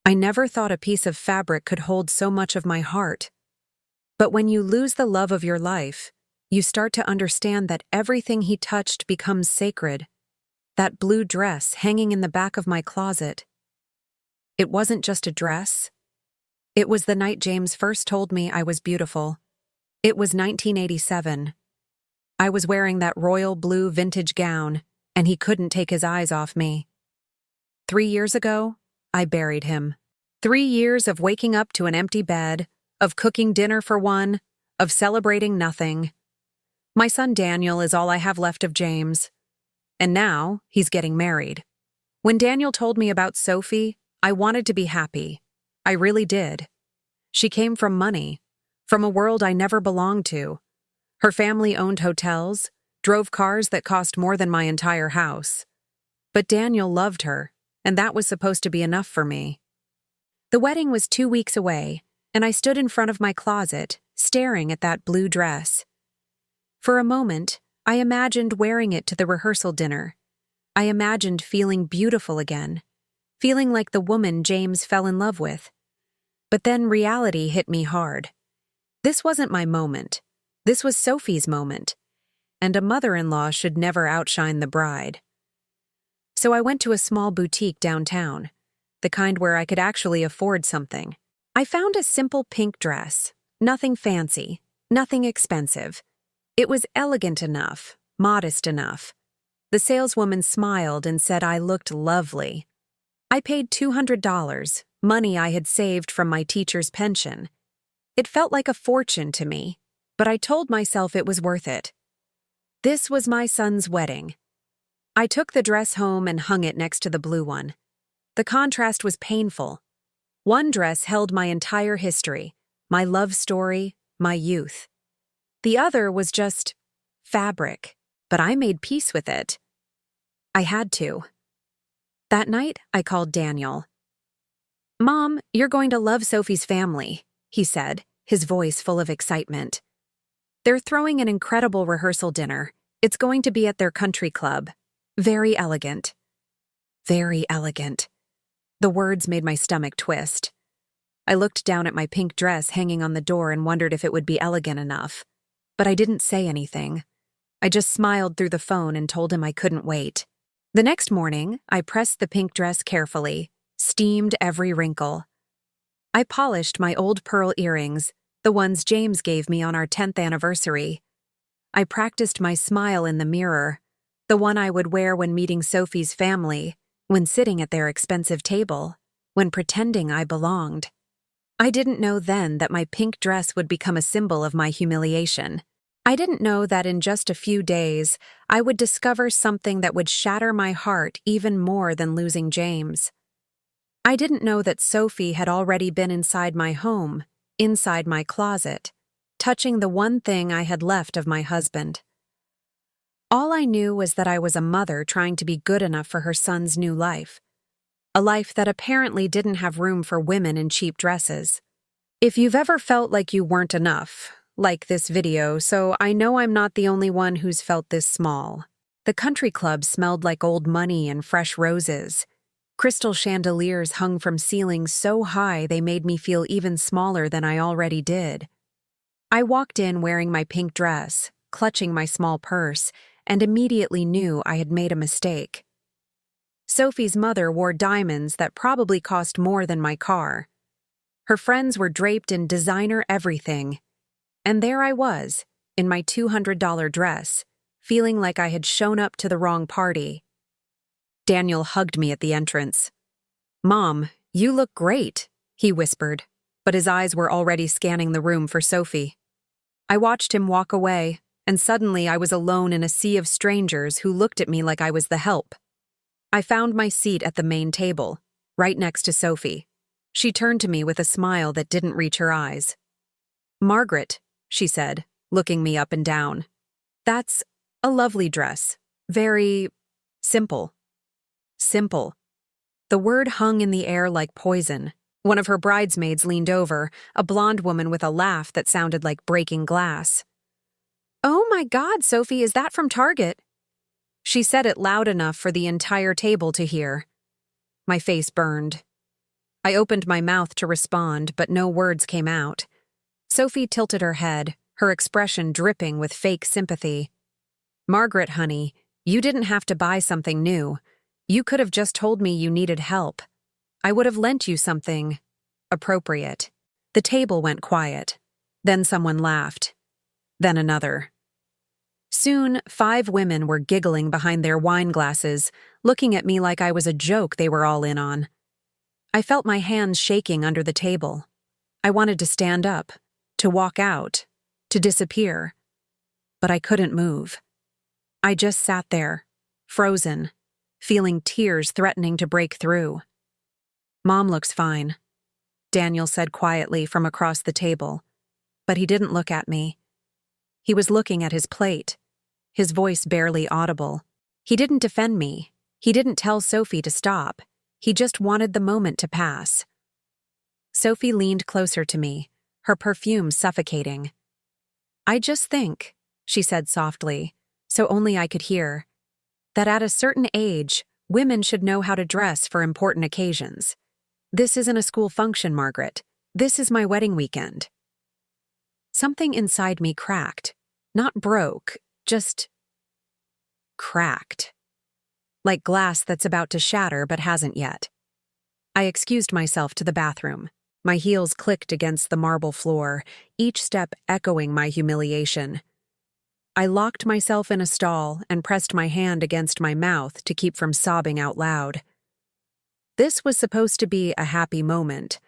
I never thought a piece of fabric could hold so much of my heart. But when you lose the love of your life, you start to understand that everything he touched becomes sacred. That blue dress hanging in the back of my closet. It wasn't just a dress. It was the night James first told me I was beautiful. It was 1987. I was wearing that royal blue vintage gown, and he couldn't take his eyes off me. 3 years ago, I buried him. 3 years of waking up to an empty bed, of cooking dinner for one, of celebrating nothing. My son Daniel is all I have left of James. And now, he's getting married. When Daniel told me about Sophie, I wanted to be happy. I really did. She came from money, from a world I never belonged to. Her family owned hotels, drove cars that cost more than my entire house. But Daniel loved her, and that was supposed to be enough for me. The wedding was 2 weeks away, and I stood in front of my closet, staring at that blue dress. For a moment, I imagined wearing it to the rehearsal dinner. I imagined feeling beautiful again, feeling like the woman James fell in love with. But then reality hit me hard. This wasn't my moment. This was Sophie's moment, and a mother-in-law should never outshine the bride. So I went to a small boutique downtown, the kind where I could actually afford something. I found a simple pink dress, nothing fancy, nothing expensive. It was elegant enough, modest enough. The saleswoman smiled and said I looked lovely. I paid $200, money I had saved from my teacher's pension. It felt like a fortune to me, but I told myself it was worth it. This was my son's wedding. I took the dress home and hung it next to the blue one. The contrast was painful. One dress held my entire history, my love story, my youth. The other was just fabric, but I made peace with it. I had to. That night, I called Daniel. "Mom, you're going to love Sophie's family," he said, his voice full of excitement. "They're throwing an incredible rehearsal dinner. It's going to be at their country club. Very elegant." Very elegant. The words made my stomach twist. I looked down at my pink dress hanging on the door and wondered if it would be elegant enough. But I didn't say anything. I just smiled through the phone and told him I couldn't wait. The next morning, I pressed the pink dress carefully, steamed every wrinkle. I polished my old pearl earrings, the ones James gave me on our 10th anniversary. I practiced my smile in the mirror, the one I would wear when meeting Sophie's family, when sitting at their expensive table, when pretending I belonged. I didn't know then that my pink dress would become a symbol of my humiliation. I didn't know that in just a few days, I would discover something that would shatter my heart even more than losing James. I didn't know that Sophie had already been inside my home, inside my closet, touching the one thing I had left of my husband. All I knew was that I was a mother trying to be good enough for her son's new life. A life that apparently didn't have room for women in cheap dresses. If you've ever felt like you weren't enough, like this video, so I know I'm not the only one who's felt this small. The country club smelled like old money and fresh roses. Crystal chandeliers hung from ceilings so high they made me feel even smaller than I already did. I walked in wearing my pink dress, clutching my small purse, and immediately knew I had made a mistake. Sophie's mother wore diamonds that probably cost more than my car. Her friends were draped in designer everything. And there I was, in my $200 dress, feeling like I had shown up to the wrong party. Daniel hugged me at the entrance. "Mom, you look great," he whispered, but his eyes were already scanning the room for Sophie. I watched him walk away, and suddenly I was alone in a sea of strangers who looked at me like I was the help. I found my seat at the main table, right next to Sophie. She turned to me with a smile that didn't reach her eyes. "Margaret," she said, looking me up and down. "That's a lovely dress. Very simple." Simple. The word hung in the air like poison. One of her bridesmaids leaned over, a blonde woman with a laugh that sounded like breaking glass. "Oh my God, Sophie, is that from Target?" She said it loud enough for the entire table to hear. My face burned. I opened my mouth to respond, but no words came out. Sophie tilted her head, her expression dripping with fake sympathy. "Margaret, honey, you didn't have to buy something new. You could have just told me you needed help. I would have lent you something appropriate." The table went quiet. Then someone laughed. Then another. Soon, 5 women were giggling behind their wine glasses, looking at me like I was a joke they were all in on. I felt my hands shaking under the table. I wanted to stand up, to walk out, to disappear. But I couldn't move. I just sat there, frozen, feeling tears threatening to break through. "Mom looks fine," Daniel said quietly from across the table. But he didn't look at me. He was looking at his plate, his voice barely audible. He didn't defend me. He didn't tell Sophie to stop. He just wanted the moment to pass. Sophie leaned closer to me, her perfume suffocating. "I just think," she said softly, so only I could hear, "that at a certain age, women should know how to dress for important occasions. This isn't a school function, Margaret. This is my wedding weekend." Something inside me cracked. Not broke, just cracked. Like glass that's about to shatter but hasn't yet. I excused myself to the bathroom. My heels clicked against the marble floor, each step echoing my humiliation. I locked myself in a stall and pressed my hand against my mouth to keep from sobbing out loud. This was supposed to be a happy moment.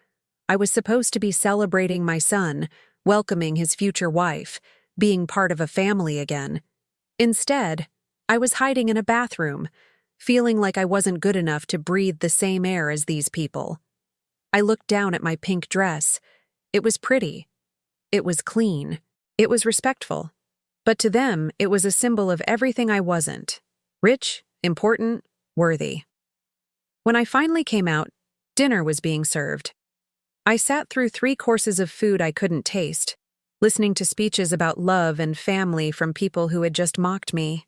I was supposed to be celebrating my son, welcoming his future wife, being part of a family again. Instead, I was hiding in a bathroom, feeling like I wasn't good enough to breathe the same air as these people. I looked down at my pink dress. It was pretty. It was clean. It was respectful. But to them, it was a symbol of everything I wasn't. Rich, important, worthy. When I finally came out, dinner was being served. I sat through 3 courses of food I couldn't taste, listening to speeches about love and family from people who had just mocked me.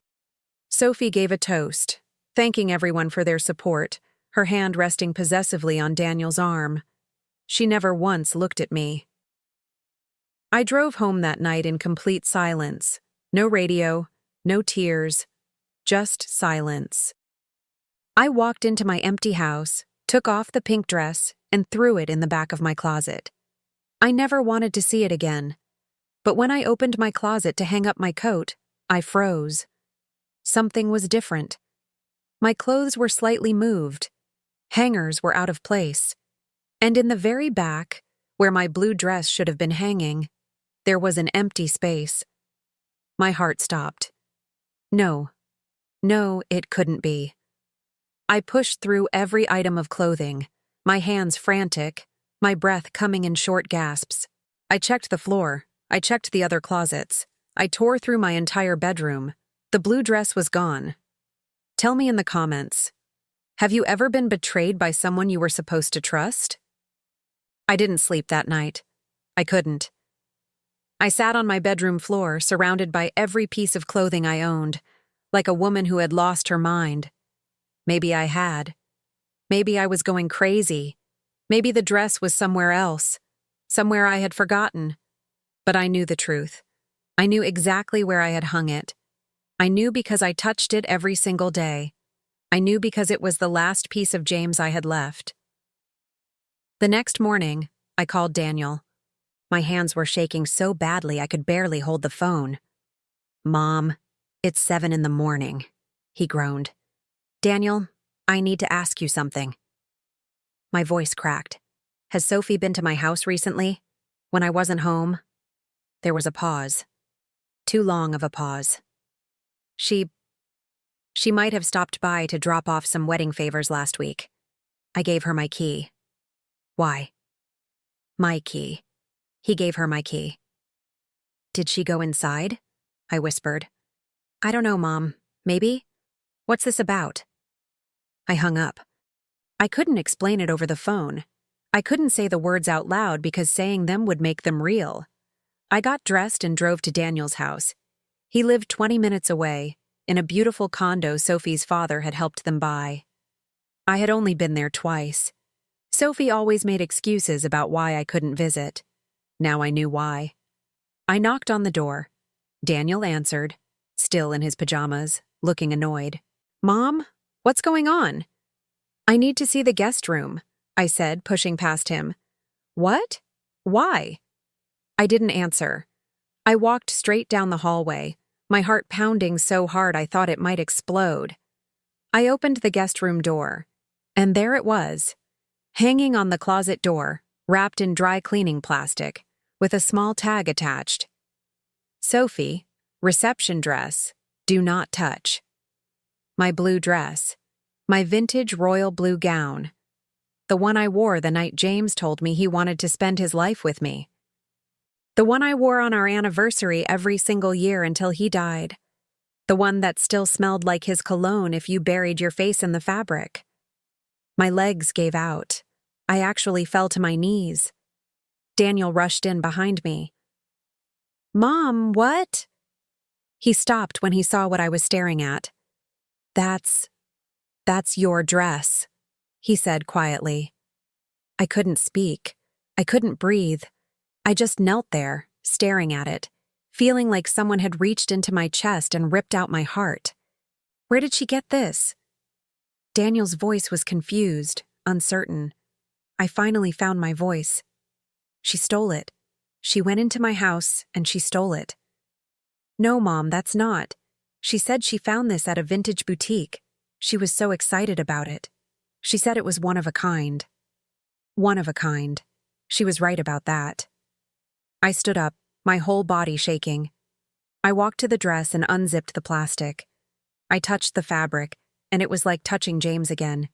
Sophie gave a toast, thanking everyone for their support, her hand resting possessively on Daniel's arm. She never once looked at me. I drove home that night in complete silence. No radio, no tears, just silence. I walked into my empty house, took off the pink dress, and threw it in the back of my closet. I never wanted to see it again. But when I opened my closet to hang up my coat, I froze. Something was different. My clothes were slightly moved. Hangers were out of place. And in the very back, where my blue dress should have been hanging, there was an empty space. My heart stopped. No, it couldn't be. I pushed through every item of clothing, my hands frantic, my breath coming in short gasps. I checked the floor. I checked the other closets. I tore through my entire bedroom. The blue dress was gone. Tell me in the comments, have you ever been betrayed by someone you were supposed to trust? I didn't sleep that night. I couldn't. I sat on my bedroom floor, surrounded by every piece of clothing I owned, like a woman who had lost her mind. Maybe I had. Maybe I was going crazy. Maybe the dress was somewhere else, somewhere I had forgotten. But I knew the truth. I knew exactly where I had hung it. I knew because I touched it every single day. I knew because it was the last piece of James I had left. The next morning, I called Daniel. My hands were shaking so badly I could barely hold the phone. "Mom, it's 7 a.m, he groaned. "Daniel, I need to ask you something." My voice cracked. "Has Sophie been to my house recently? When I wasn't home?" There was a pause. Too long of a pause. She might have stopped by to drop off some wedding favors last week. I gave her my key. Why? My key. He gave her my key. Did she go inside? I whispered. I don't know, Mom. Maybe? What's this about? I hung up. I couldn't explain it over the phone. I couldn't say the words out loud because saying them would make them real. I got dressed and drove to Daniel's house. He lived 20 minutes away, in a beautiful condo Sophie's father had helped them buy. I had only been there twice. Sophie always made excuses about why I couldn't visit. Now I knew why. I knocked on the door. Daniel answered, still in his pajamas, looking annoyed. "Mom, what's going on?" "I need to see the guest room," I said, pushing past him. "What? Why?" I didn't answer. I walked straight down the hallway, my heart pounding so hard I thought it might explode. I opened the guest room door, and there it was, hanging on the closet door, wrapped in dry cleaning plastic, with a small tag attached. "Sophie, reception dress, do not touch." My blue dress, my vintage royal blue gown, the one I wore the night James told me he wanted to spend his life with me. The one I wore on our anniversary every single year until he died. The one that still smelled like his cologne if you buried your face in the fabric. My legs gave out. I actually fell to my knees. Daniel rushed in behind me. "Mom, what?" He stopped when he saw what I was staring at. That's your dress," he said quietly. I couldn't speak. I couldn't breathe. I just knelt there, staring at it, feeling like someone had reached into my chest and ripped out my heart. "Where did she get this?" Daniel's voice was confused, uncertain. I finally found my voice. "She stole it. She went into my house and she stole it." "No, Mom, that's not. She said she found this at a vintage boutique. She was so excited about it. She said it was one of a kind." One of a kind. She was right about that. I stood up, my whole body shaking. I walked to the dress and unzipped the plastic. I touched the fabric, and it was like touching James again.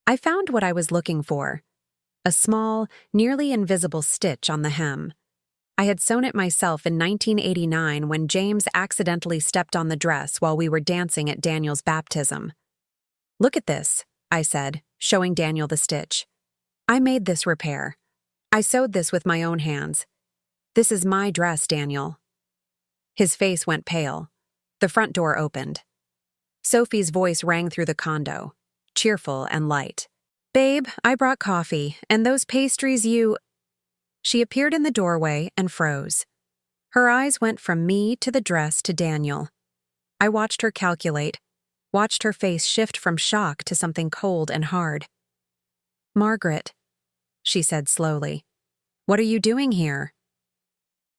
I found what I was looking for. A small, nearly invisible stitch on the hem. I had sewn it myself in 1989 when James accidentally stepped on the dress while we were dancing at Daniel's baptism. "Look at this," I said, showing Daniel the stitch. "I made this repair. I sewed this with my own hands. This is my dress, Daniel." His face went pale. The front door opened. Sophie's voice rang through the condo, cheerful and light. "Babe, I brought coffee, and those pastries you—" She appeared in the doorway and froze. Her eyes went from me to the dress to Daniel. I watched her calculate, watched her face shift from shock to something cold and hard. "Margaret," she said slowly, "what are you doing here?"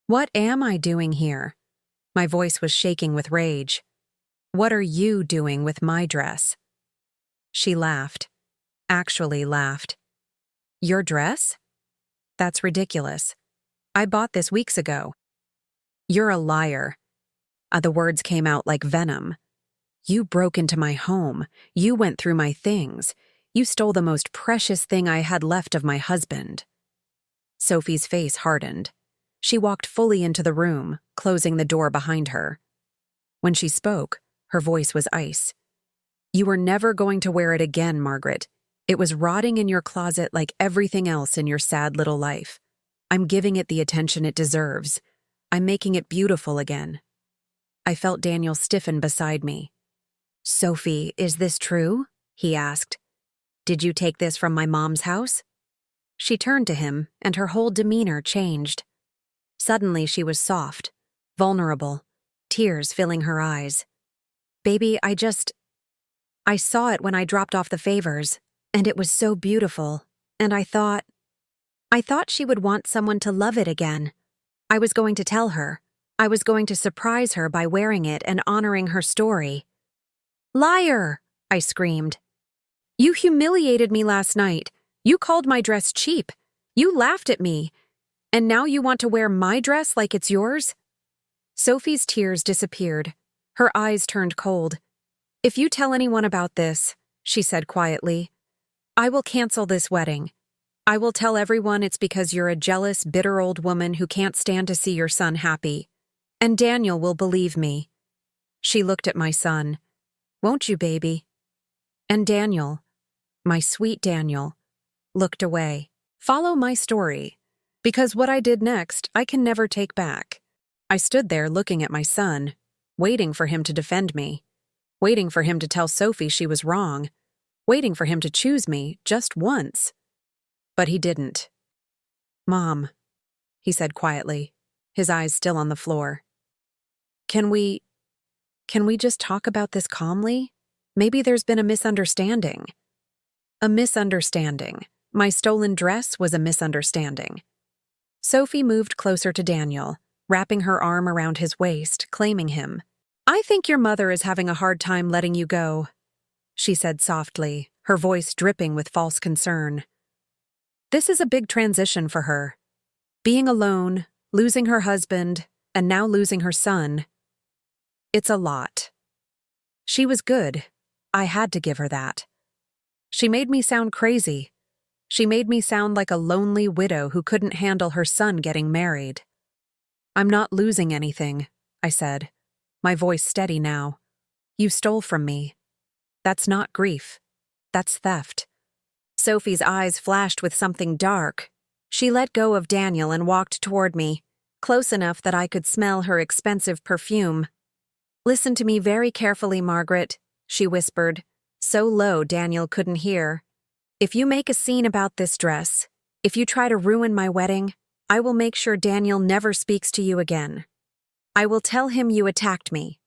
"What am I doing here?" My voice was shaking with rage. "What are you doing with my dress?" She laughed. Actually laughed. "Your dress? That's ridiculous. I bought this weeks ago." "You're a liar." The words came out like venom. "You broke into my home. You went through my things. You stole the most precious thing I had left of my husband." Sophie's face hardened. She walked fully into the room, closing the door behind her. When she spoke, her voice was ice. "You were never going to wear it again, Margaret. It was rotting in your closet like everything else in your sad little life. I'm giving it the attention it deserves. I'm making it beautiful again." I felt Daniel stiffen beside me. "Sophie, is this true?" he asked. "Did you take this from my mom's house?" She turned to him, and her whole demeanor changed. Suddenly she was soft, vulnerable, tears filling her eyes. "Baby, I saw it when I dropped off the favors, and it was so beautiful, and I thought she would want someone to love it again. I was going to tell her. I was going to surprise her by wearing it and honoring her story." "Liar!" I screamed. "You humiliated me last night. You called my dress cheap. You laughed at me. And now you want to wear my dress like it's yours?" Sophie's tears disappeared. Her eyes turned cold. "If you tell anyone about this," she said quietly, "I will cancel this wedding. I will tell everyone it's because you're a jealous, bitter old woman who can't stand to see your son happy. And Daniel will believe me." She looked at my son. "Won't you, baby?" And Daniel, my sweet Daniel, looked away. Follow my story, because what I did next I can never take back. I stood there looking at my son, waiting for him to defend me, waiting for him to tell Sophie she was wrong, waiting for him to choose me just once. But he didn't. "Mom," he said quietly, his eyes still on the floor. Can we just talk about this calmly? Maybe there's been a misunderstanding." A misunderstanding. My stolen dress was a misunderstanding. Sophie moved closer to Daniel, wrapping her arm around his waist, claiming him. "I think your mother is having a hard time letting you go," she said softly, her voice dripping with false concern. "This is a big transition for her. Being alone, losing her husband, and now losing her son. It's a lot. She was good. I had to give her that. She made me sound crazy. She made me sound like a lonely widow who couldn't handle her son getting married." "I'm not losing anything," I said, my voice steady now. "You stole from me. That's not grief. That's theft." Sophie's eyes flashed with something dark. She let go of Daniel and walked toward me, close enough that I could smell her expensive perfume. "Listen to me very carefully, Margaret," she whispered, so low Daniel couldn't hear. "If you make a scene about this dress, if you try to ruin my wedding, I will make sure Daniel never speaks to you again. I will tell him you attacked me.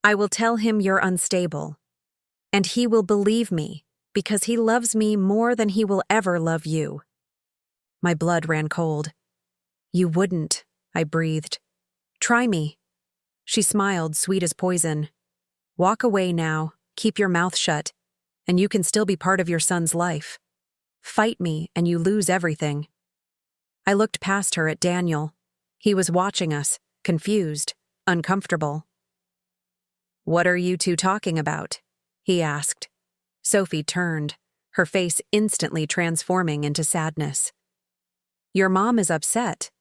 I will tell him you're unstable. And he will believe me, because he loves me more than he will ever love you." My blood ran cold. "You wouldn't," I breathed. "Try me." She smiled, sweet as poison. "Walk away now, keep your mouth shut, and you can still be part of your son's life. Fight me, and you lose everything." I looked past her at Daniel. He was watching us, confused, uncomfortable. "What are you two talking about?" he asked. Sophie turned, her face instantly transforming into sadness. "Your mom is upset.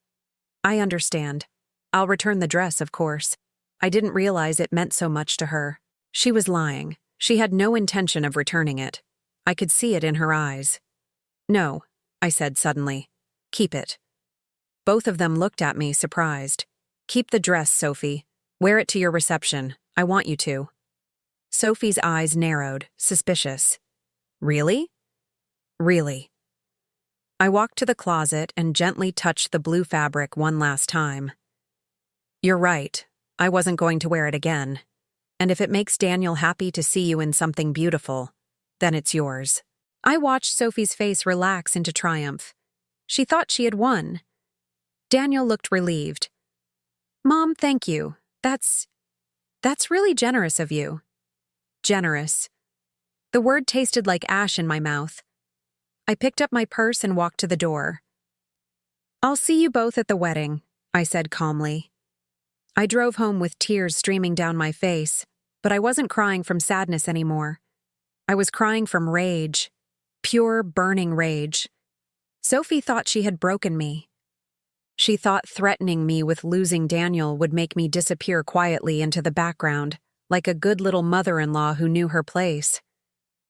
I understand. I'll return the dress, of course. I didn't realize it meant so much to her." She was lying. She had no intention of returning it. I could see it in her eyes. "No," I said suddenly. "Keep it." Both of them looked at me, surprised. "Keep the dress, Sophie. Wear it to your reception. I want you to." Sophie's eyes narrowed, suspicious. "Really?" "Really." I walked to the closet and gently touched the blue fabric one last time. "You're right. I wasn't going to wear it again. And if it makes Daniel happy to see you in something beautiful, then it's yours." I watched Sophie's face relax into triumph. She thought she had won. Daniel looked relieved. "Mom, thank you. That's really generous of you." Generous. The word tasted like ash in my mouth. I picked up my purse and walked to the door. "I'll see you both at the wedding," I said calmly. I drove home with tears streaming down my face, but I wasn't crying from sadness anymore. I was crying from rage. Pure, burning rage. Sophie thought she had broken me. She thought threatening me with losing Daniel would make me disappear quietly into the background, like a good little mother-in-law who knew her place.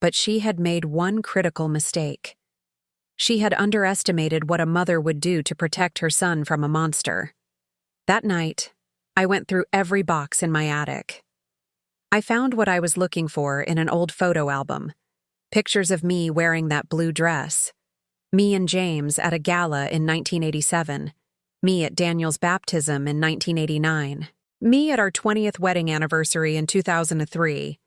But she had made one critical mistake. She had underestimated what a mother would do to protect her son from a monster. That night, I went through every box in my attic. I found what I was looking for in an old photo album. Pictures of me wearing that blue dress. Me and James at a gala in 1987. Me at Daniel's baptism in 1989. Me at our 20th wedding anniversary in 2003.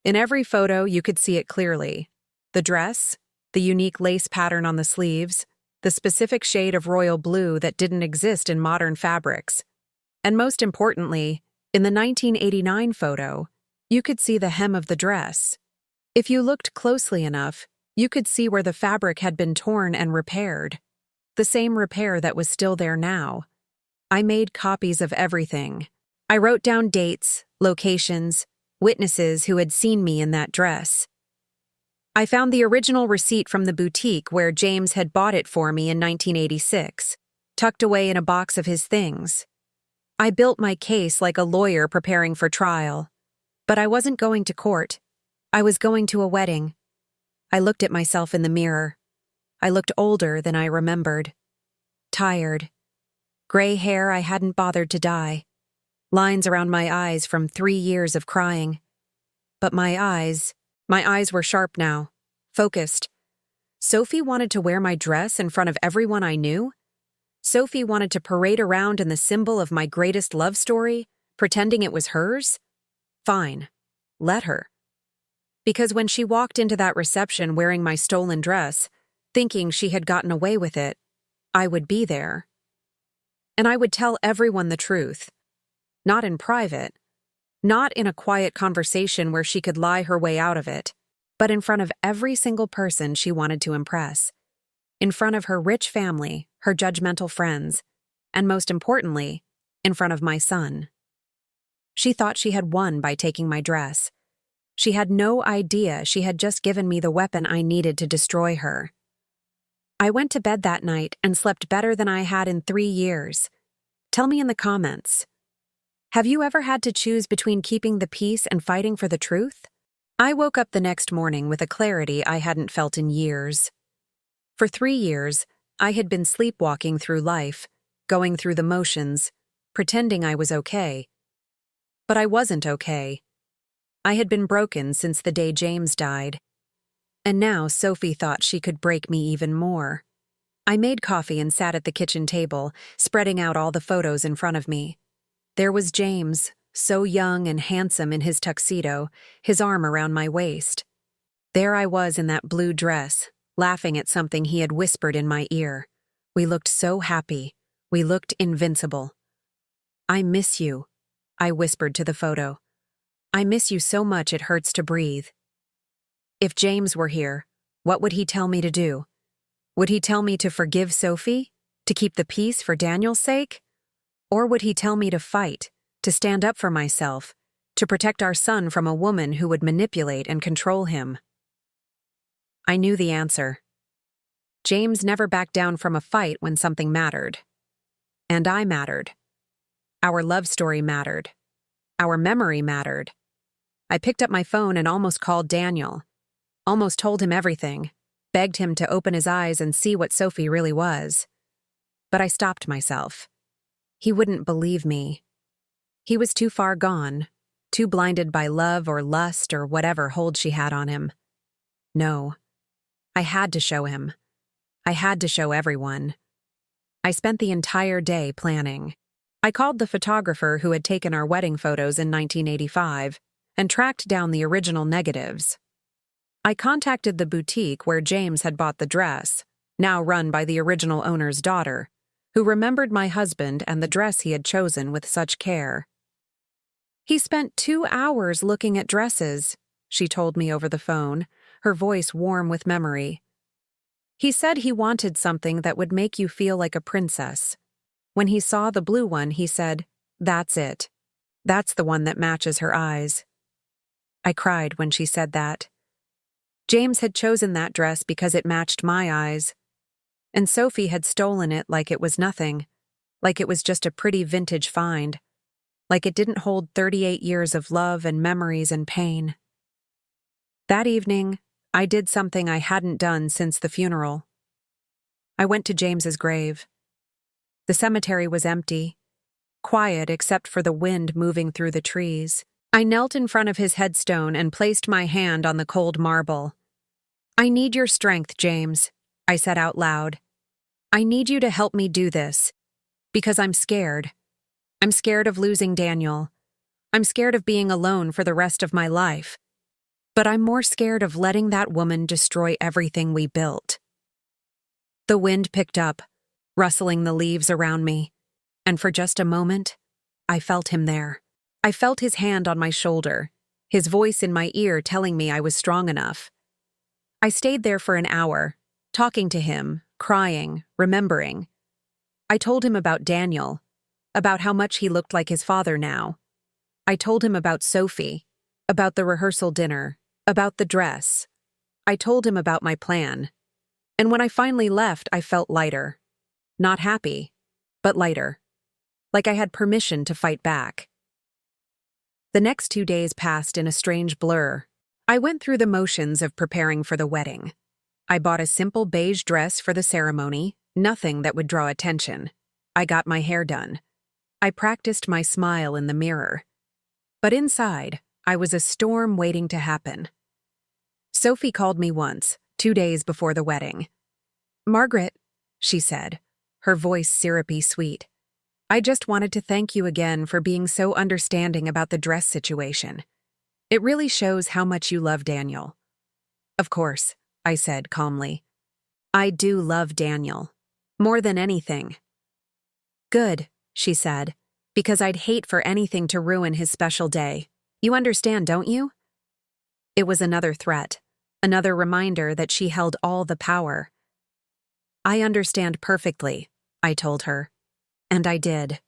In every photo, you could see it clearly. The dress, the unique lace pattern on the sleeves, the specific shade of royal blue that didn't exist in modern fabrics. And most importantly, in the 1989 photo, you could see the hem of the dress. If you looked closely enough, you could see where the fabric had been torn and repaired. The same repair that was still there now. I made copies of everything. I wrote down dates, locations, witnesses who had seen me in that dress. I found the original receipt from the boutique where James had bought it for me in 1986, tucked away in a box of his things. I built my case like a lawyer preparing for trial. But I wasn't going to court. I was going to a wedding. I looked at myself in the mirror. I looked older than I remembered. Tired. Gray hair I hadn't bothered to dye. Lines around my eyes from 3 years of crying. But my eyes were sharp now, focused. Sophie wanted to wear my dress in front of everyone I knew? Sophie wanted to parade around in the symbol of my greatest love story, pretending it was hers? Fine. Let her. Because when she walked into that reception wearing my stolen dress, thinking she had gotten away with it, I would be there. And I would tell everyone the truth. Not in private. Not in a quiet conversation where she could lie her way out of it, but in front of every single person she wanted to impress. In front of her rich family, her judgmental friends, and most importantly, in front of my son. She thought she had won by taking my dress. She had no idea she had just given me the weapon I needed to destroy her. I went to bed that night and slept better than I had in 3 years. Tell me in the comments. Have you ever had to choose between keeping the peace and fighting for the truth? I woke up the next morning with a clarity I hadn't felt in years. For 3 years, I had been sleepwalking through life, going through the motions, pretending I was okay. But I wasn't okay. I had been broken since the day James died. And now Sophie thought she could break me even more. I made coffee and sat at the kitchen table, spreading out all the photos in front of me. There was James, so young and handsome in his tuxedo, his arm around my waist. There I was in that blue dress, laughing at something he had whispered in my ear. We looked so happy. We looked invincible. "I miss you," I whispered to the photo. "I miss you so much it hurts to breathe." If James were here, what would he tell me to do? Would he tell me to forgive Sophie? To keep the peace for Daniel's sake? Or would he tell me to fight, to stand up for myself, to protect our son from a woman who would manipulate and control him? I knew the answer. James never backed down from a fight when something mattered. And I mattered. Our love story mattered. Our memory mattered. I picked up my phone and almost called Daniel. Almost told him everything, begged him to open his eyes and see what Sophie really was. But I stopped myself. He wouldn't believe me. He was too far gone, too blinded by love or lust or whatever hold she had on him. No. I had to show him. I had to show everyone. I spent the entire day planning. I called the photographer who had taken our wedding photos in 1985 and tracked down the original negatives. I contacted the boutique where James had bought the dress, now run by the original owner's daughter, who remembered my husband and the dress he had chosen with such care. "He spent 2 hours looking at dresses," she told me over the phone, her voice warm with memory. "He said he wanted something that would make you feel like a princess. When he saw the blue one, he said, 'That's it. That's the one that matches her eyes.'" I cried when she said that. James had chosen that dress because it matched my eyes. And Sophie had stolen it like it was nothing, like it was just a pretty vintage find, like it didn't hold 38 years of love and memories and pain. That evening, I did something I hadn't done since the funeral. I went to James's grave. The cemetery was empty, quiet except for the wind moving through the trees. I knelt in front of his headstone and placed my hand on the cold marble. "I need your strength, James," I said out loud. "I need you to help me do this, because I'm scared. I'm scared of losing Daniel. I'm scared of being alone for the rest of my life. But I'm more scared of letting that woman destroy everything we built." The wind picked up, rustling the leaves around me, and for just a moment, I felt him there. I felt his hand on my shoulder, his voice in my ear telling me I was strong enough. I stayed there for an hour, talking to him, crying, remembering. I told him about Daniel, about how much he looked like his father now. I told him about Sophie, about the rehearsal dinner, about the dress. I told him about my plan. And when I finally left, I felt lighter. Not happy, but lighter. Like I had permission to fight back. The next 2 days passed in a strange blur. I went through the motions of preparing for the wedding. I bought a simple beige dress for the ceremony, nothing that would draw attention. I got my hair done. I practiced my smile in the mirror. But inside, I was a storm waiting to happen. Sophie called me once, 2 days before the wedding. "Margaret," she said, her voice syrupy sweet, "I just wanted to thank you again for being so understanding about the dress situation. It really shows how much you love Daniel." "Of course," I said calmly. "I do love Daniel. More than anything." "Good," she said, "because I'd hate for anything to ruin his special day. You understand, don't you?" It was another threat, another reminder that she held all the power. "I understand perfectly," I told her. And I did.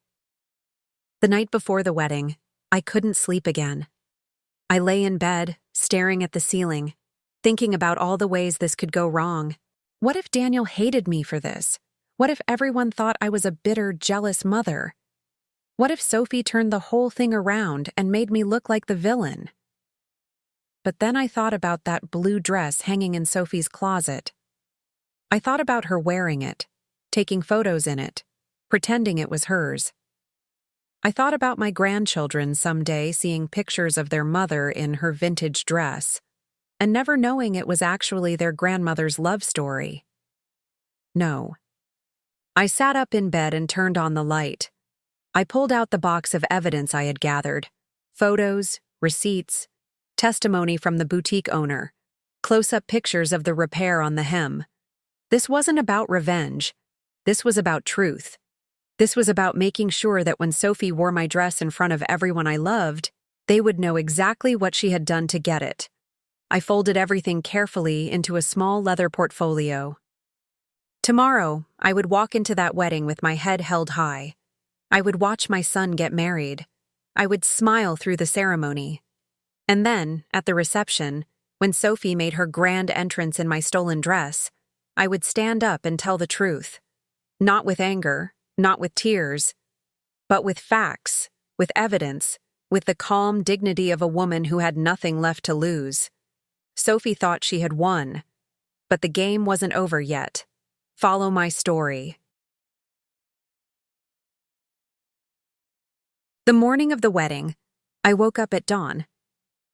The night before the wedding, I couldn't sleep again. I lay in bed, staring at the ceiling, thinking about all the ways this could go wrong. What if Daniel hated me for this? What if everyone thought I was a bitter, jealous mother? What if Sophie turned the whole thing around and made me look like the villain? But then I thought about that blue dress hanging in Sophie's closet. I thought about her wearing it, taking photos in it, pretending it was hers. I thought about my grandchildren someday seeing pictures of their mother in her vintage dress, and never knowing it was actually their grandmother's love story. No. I sat up in bed and turned on the light. I pulled out the box of evidence I had gathered: photos, receipts, testimony from the boutique owner, close-up pictures of the repair on the hem. This wasn't about revenge. This was about truth. This was about making sure that when Sophie wore my dress in front of everyone I loved, they would know exactly what she had done to get it. I folded everything carefully into a small leather portfolio. Tomorrow, I would walk into that wedding with my head held high. I would watch my son get married. I would smile through the ceremony. And then, at the reception, when Sophie made her grand entrance in my stolen dress, I would stand up and tell the truth. Not with anger, not with tears, but with facts, with evidence, with the calm dignity of a woman who had nothing left to lose. Sophie thought she had won, but the game wasn't over yet. Follow my story. The morning of the wedding, I woke up at dawn.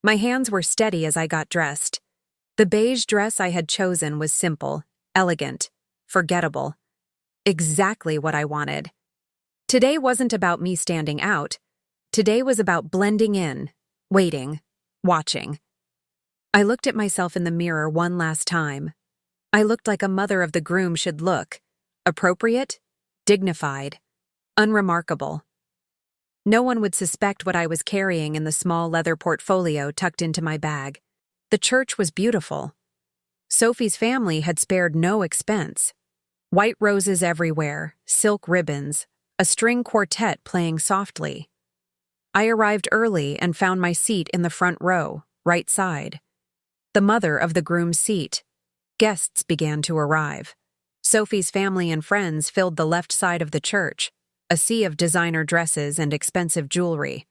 My hands were steady as I got dressed. The beige dress I had chosen was simple, elegant, forgettable. Exactly what I wanted. Today wasn't about me standing out. Today was about blending in, waiting, watching. I looked at myself in the mirror one last time. I looked like a mother of the groom should look: appropriate, dignified, unremarkable. No one would suspect what I was carrying in the small leather portfolio tucked into my bag. The church was beautiful. Sophie's family had spared no expense. White roses everywhere, silk ribbons, a string quartet playing softly. I arrived early and found my seat in the front row, right side. The mother of the groom's seat. Guests began to arrive. Sophie's family and friends filled the left side of the church, a sea of designer dresses and expensive jewelry.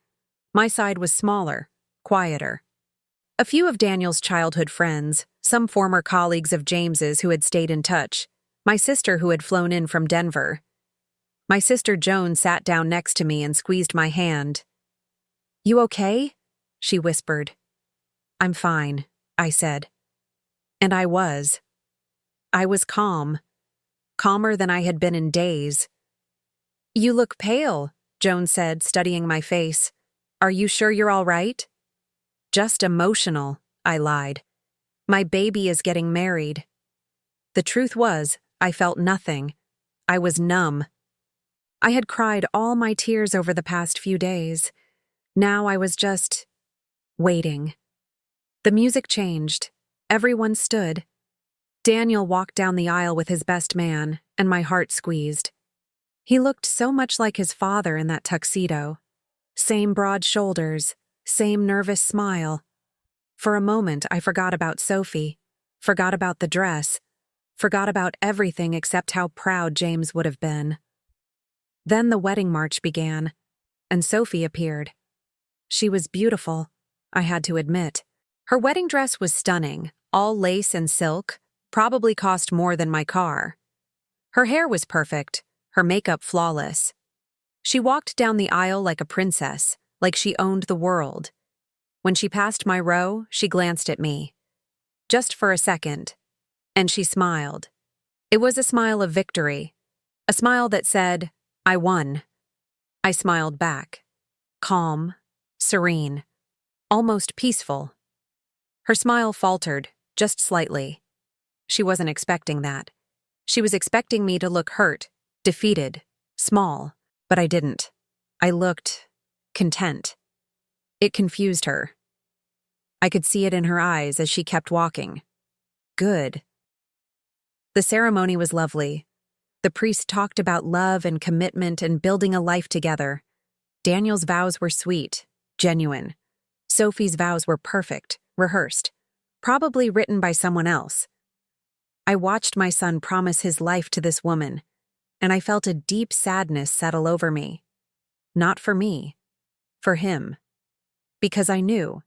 My side was smaller, quieter. A few of Daniel's childhood friends, some former colleagues of James's who had stayed in touch, my sister who had flown in from Denver. My sister Joan sat down next to me and squeezed my hand. "You okay?" she whispered. "I'm fine," I said. And I was. I was calm. Calmer than I had been in days. "You look pale," Joan said, studying my face. "Are you sure you're all right?" "Just emotional," I lied. "My baby is getting married." The truth was, I felt nothing. I was numb. I had cried all my tears over the past few days. Now I was just waiting. The music changed. Everyone stood. Daniel walked down the aisle with his best man, and my heart squeezed. He looked so much like his father in that tuxedo. Same broad shoulders, same nervous smile. For a moment, I forgot about Sophie, forgot about the dress, forgot about everything except how proud James would have been. Then the wedding march began, and Sophie appeared. She was beautiful, I had to admit. Her wedding dress was stunning, all lace and silk, probably cost more than my car. Her hair was perfect, her makeup flawless. She walked down the aisle like a princess, like she owned the world. When she passed my row, she glanced at me. Just for a second. And she smiled. It was a smile of victory, a smile that said, "I won." I smiled back, calm, serene, almost peaceful. Her smile faltered, just slightly. She wasn't expecting that. She was expecting me to look hurt, defeated, small, but I didn't. I looked content. It confused her. I could see it in her eyes as she kept walking. Good. The ceremony was lovely. The priest talked about love and commitment and building a life together. Daniel's vows were sweet, genuine. Sophie's vows were perfect, rehearsed, probably written by someone else. I watched my son promise his life to this woman, and I felt a deep sadness settle over me. Not for me, for him. Because I knew,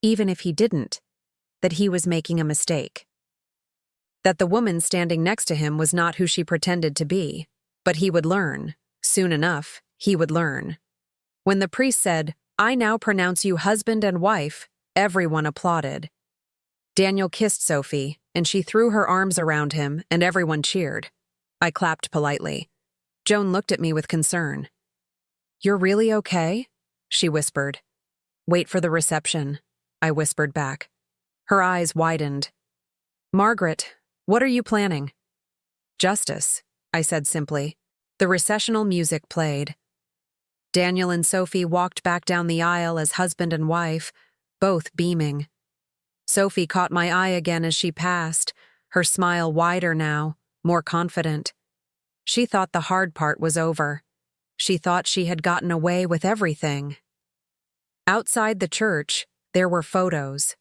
even if he didn't, that he was making a mistake. That the woman standing next to him was not who she pretended to be, but he would learn. Soon enough, he would learn. When the priest said, "I now pronounce you husband and wife," everyone applauded. Daniel kissed Sophie, and she threw her arms around him, and everyone cheered. I clapped politely. Joan looked at me with concern. "You're really okay?" she whispered. "Wait for the reception," I whispered back. Her eyes widened. "Margaret, what are you planning?" "Justice," I said simply. The recessional music played. Daniel and Sophie walked back down the aisle as husband and wife, both beaming. Sophie caught my eye again as she passed, her smile wider now, more confident. She thought the hard part was over. She thought she had gotten away with everything. Outside the church, there were photos.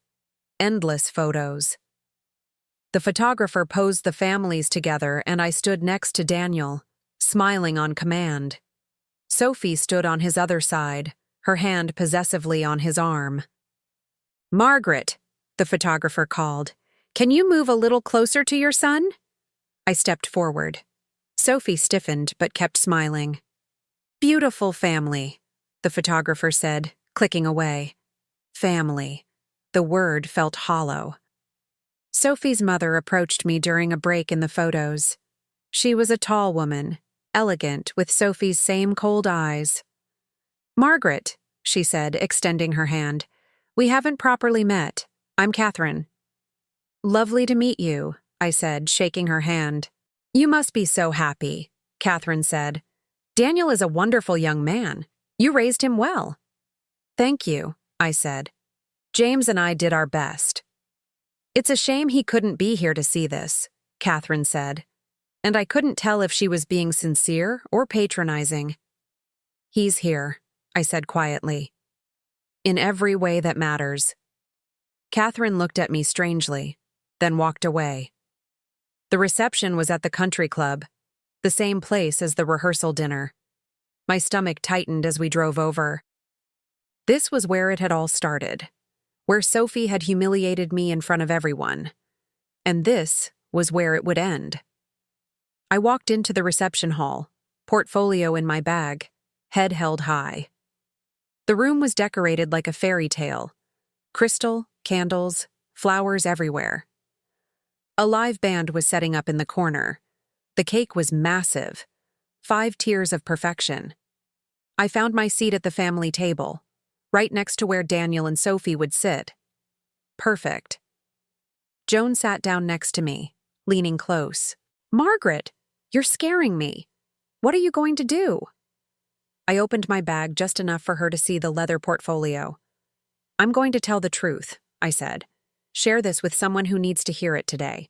Endless photos. The photographer posed the families together, and I stood next to Daniel, smiling on command. Sophie stood on his other side, her hand possessively on his arm. "Margaret," the photographer called, "can you move a little closer to your son?" I stepped forward. Sophie stiffened but kept smiling. "Beautiful family," the photographer said, clicking away. Family. The word felt hollow. Sophie's mother approached me during a break in the photos. She was a tall woman, elegant, with Sophie's same cold eyes. "Margaret," she said, extending her hand, "we haven't properly met. I'm Catherine." "Lovely to meet you," I said, shaking her hand. "You must be so happy," Catherine said. "Daniel is a wonderful young man. You raised him well." "Thank you," I said. "James and I did our best." "It's a shame he couldn't be here to see this," Catherine said, and I couldn't tell if she was being sincere or patronizing. "He's here," I said quietly. "In every way that matters." Catherine looked at me strangely, then walked away. The reception was at the country club, the same place as the rehearsal dinner. My stomach tightened as we drove over. This was where it had all started, where Sophie had humiliated me in front of everyone. And this was where it would end. I walked into the reception hall, portfolio in my bag, head held high. The room was decorated like a fairy tale. Crystal, candles, flowers everywhere. A live band was setting up in the corner. The cake was massive, 5 tiers of perfection. I found my seat at the family table, right next to where Daniel and Sophie would sit. Perfect. Joan sat down next to me, leaning close. "Margaret, you're scaring me. What are you going to do?" I opened my bag just enough for her to see the leather portfolio. "I'm going to tell the truth," I said. "Share this with someone who needs to hear it today."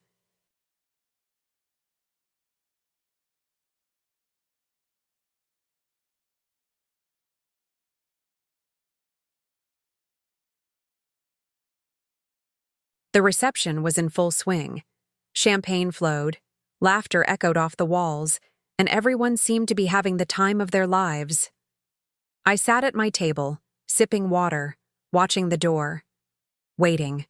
The reception was in full swing. Champagne flowed, laughter echoed off the walls, and everyone seemed to be having the time of their lives. I sat at my table, sipping water, watching the door, waiting.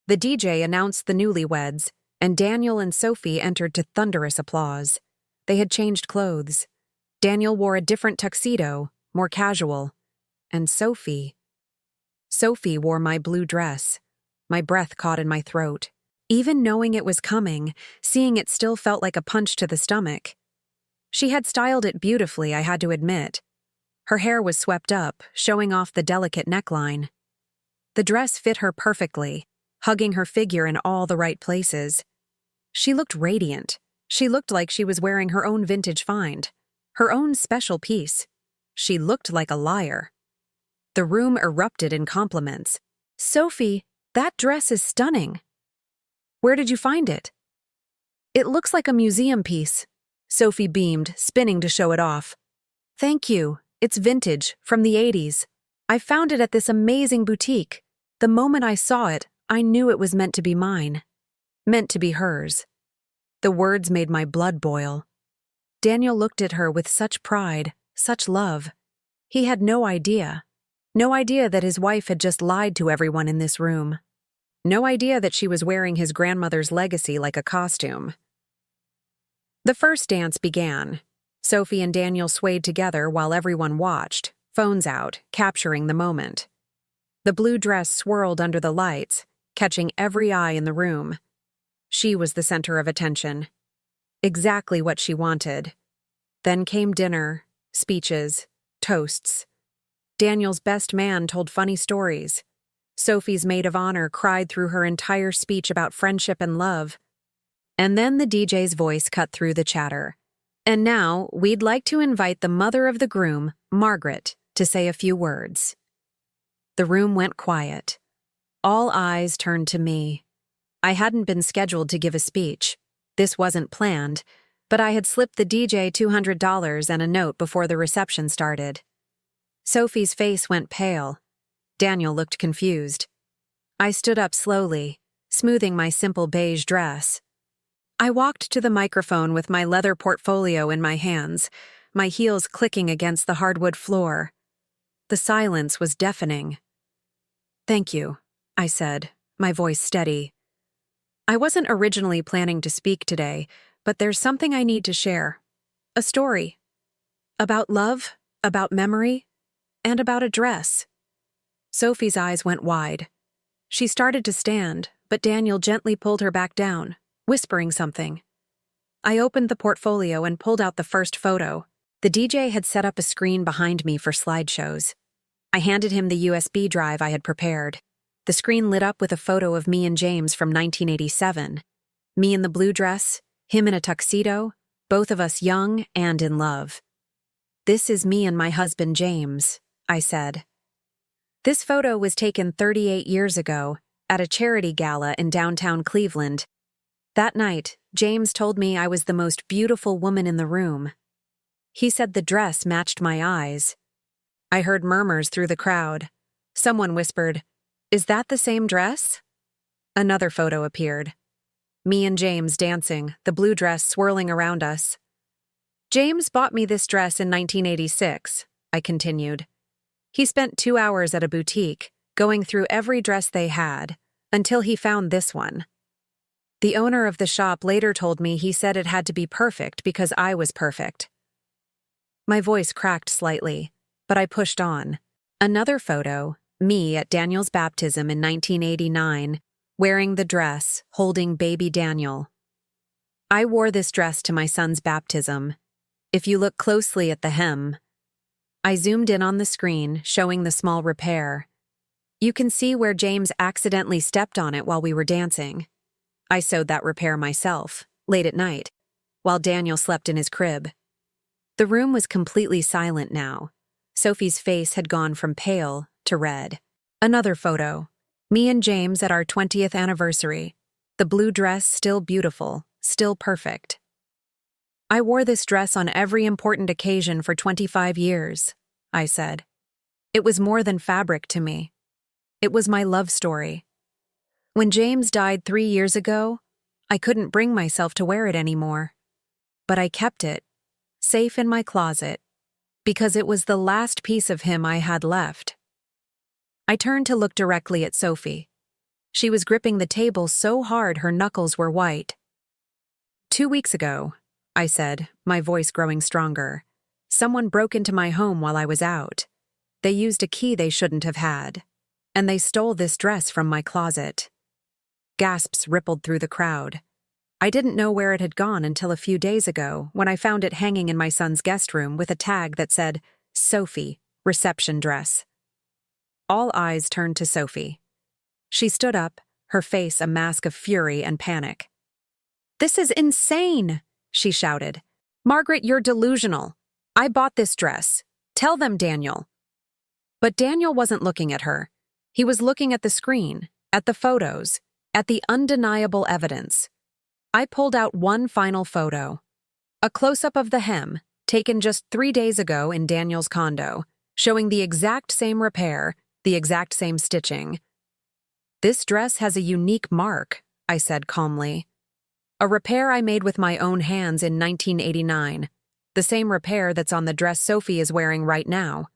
The DJ announced the newlyweds, and Daniel and Sophie entered to thunderous applause. They had changed clothes. Daniel wore a different tuxedo, more casual, and Sophie wore my blue dress. My breath caught in my throat. Even knowing it was coming, seeing it still felt like a punch to the stomach. She had styled it beautifully, I had to admit. Her hair was swept up, showing off the delicate neckline. The dress fit her perfectly, hugging her figure in all the right places. She looked radiant. She looked like she was wearing her own vintage find, her own special piece. She looked like a liar. The room erupted in compliments. "Sophie, that dress is stunning. Where did you find it?" "It looks like a museum piece." Sophie beamed, spinning to show it off. "Thank you. It's vintage, from the 80s. I found it at this amazing boutique. The moment I saw it, I knew it was meant to be mine. Meant to be hers." The words made my blood boil. Daniel looked at her with such pride, such love. He had no idea. No idea that his wife had just lied to everyone in this room. No idea that she was wearing his grandmother's legacy like a costume. The first dance began. Sophie and Daniel swayed together while everyone watched, phones out, capturing the moment. The blue dress swirled under the lights, catching every eye in the room. She was the center of attention. Exactly what she wanted. Then came dinner, speeches, toasts. Daniel's best man told funny stories. Sophie's maid of honor cried through her entire speech about friendship and love. And then the DJ's voice cut through the chatter. "And now, we'd like to invite the mother of the groom, Margaret, to say a few words." The room went quiet. All eyes turned to me. I hadn't been scheduled to give a speech. This wasn't planned, but I had slipped the DJ $200 and a note before the reception started. Sophie's face went pale. Daniel looked confused. I stood up slowly, smoothing my simple beige dress. I walked to the microphone with my leather portfolio in my hands, my heels clicking against the hardwood floor. The silence was deafening. "Thank you," I said, my voice steady. "I wasn't originally planning to speak today, but there's something I need to share. A story. About love, about memory, and about a dress." Sophie's eyes went wide. She started to stand, but Daniel gently pulled her back down, whispering something. I opened the portfolio and pulled out the first photo. The DJ had set up a screen behind me for slideshows. I handed him the USB drive I had prepared. The screen lit up with a photo of me and James from 1987. Me in the blue dress, him in a tuxedo, both of us young and in love. "This is me and my husband James," I said. This photo was taken 38 years ago, at a charity gala in downtown Cleveland. That night, James told me I was the most beautiful woman in the room. He said the dress matched my eyes. I heard murmurs through the crowd. Someone whispered, "Is that the same dress?" Another photo appeared. Me and James dancing, the blue dress swirling around us. "James bought me this dress in 1986, I continued. "He spent 2 hours at a boutique, going through every dress they had, until he found this one. The owner of the shop later told me he said it had to be perfect because I was perfect." My voice cracked slightly, but I pushed on. Another photo, me at Daniel's baptism in 1989, wearing the dress, holding baby Daniel. I wore this dress to my son's baptism. If you look closely at the hem, I zoomed in on the screen, showing the small repair. You can see where James accidentally stepped on it while we were dancing. I sewed that repair myself, late at night, while Daniel slept in his crib. The room was completely silent now. Sophie's face had gone from pale to red. Another photo. Me and James at our 20th anniversary. The blue dress still beautiful, still perfect. I wore this dress on every important occasion for 25 years, I said. It was more than fabric to me. It was my love story. When James died 3 years ago, I couldn't bring myself to wear it anymore. But I kept it, safe in my closet, because it was the last piece of him I had left. I turned to look directly at Sophie. She was gripping the table so hard her knuckles were white. 2 weeks ago, I said, my voice growing stronger, someone broke into my home while I was out. They used a key they shouldn't have had, and they stole this dress from my closet. Gasps rippled through the crowd. I didn't know where it had gone until a few days ago when I found it hanging in my son's guest room with a tag that said, Sophie, reception dress. All eyes turned to Sophie. She stood up, her face a mask of fury and panic. "This is insane," she shouted. "Margaret, you're delusional. I bought this dress. Tell them, Daniel." But Daniel wasn't looking at her. He was looking at the screen, at the photos, at the undeniable evidence. I pulled out one final photo. A close-up of the hem, taken just 3 days ago in Daniel's condo, showing the exact same repair, the exact same stitching. "This dress has a unique mark," I said calmly. "A repair I made with my own hands in 1989, the same repair that's on the dress Sophie is wearing right now.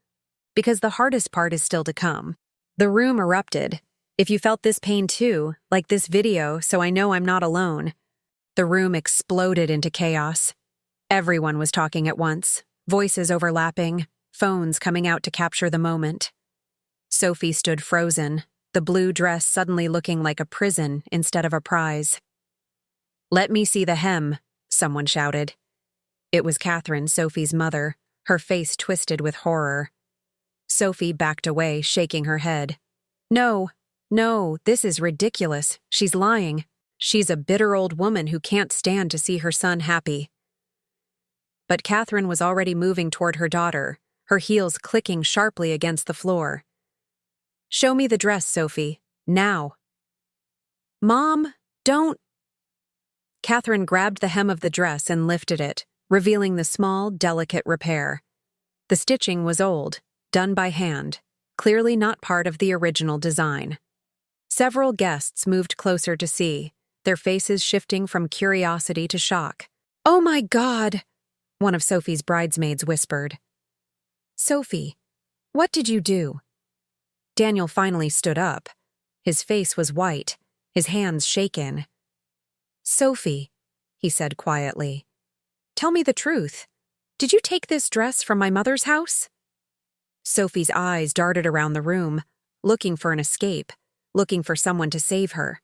Because the hardest part is still to come." The room erupted. If you felt this pain too, like this video, so I know I'm not alone. The room exploded into chaos. Everyone was talking at once, voices overlapping, phones coming out to capture the moment. Sophie stood frozen, the blue dress suddenly looking like a prison instead of a prize. "Let me see the hem," someone shouted. It was Catherine, Sophie's mother, her face twisted with horror. Sophie backed away, shaking her head. No, this is ridiculous. She's lying. She's a bitter old woman who can't stand to see her son happy." But Catherine was already moving toward her daughter, her heels clicking sharply against the floor. "Show me the dress, Sophie. Now." "Mom, don't." Catherine grabbed the hem of the dress and lifted it, revealing the small, delicate repair. The stitching was old, done by hand, clearly not part of the original design. Several guests moved closer to see, their faces shifting from curiosity to shock. "Oh my God!" one of Sophie's bridesmaids whispered. "Sophie, what did you do?" Daniel finally stood up. His face was white, his hands shaken. "Sophie," he said quietly, "tell me the truth. Did you take this dress from my mother's house?" Sophie's eyes darted around the room, looking for an escape, looking for someone to save her.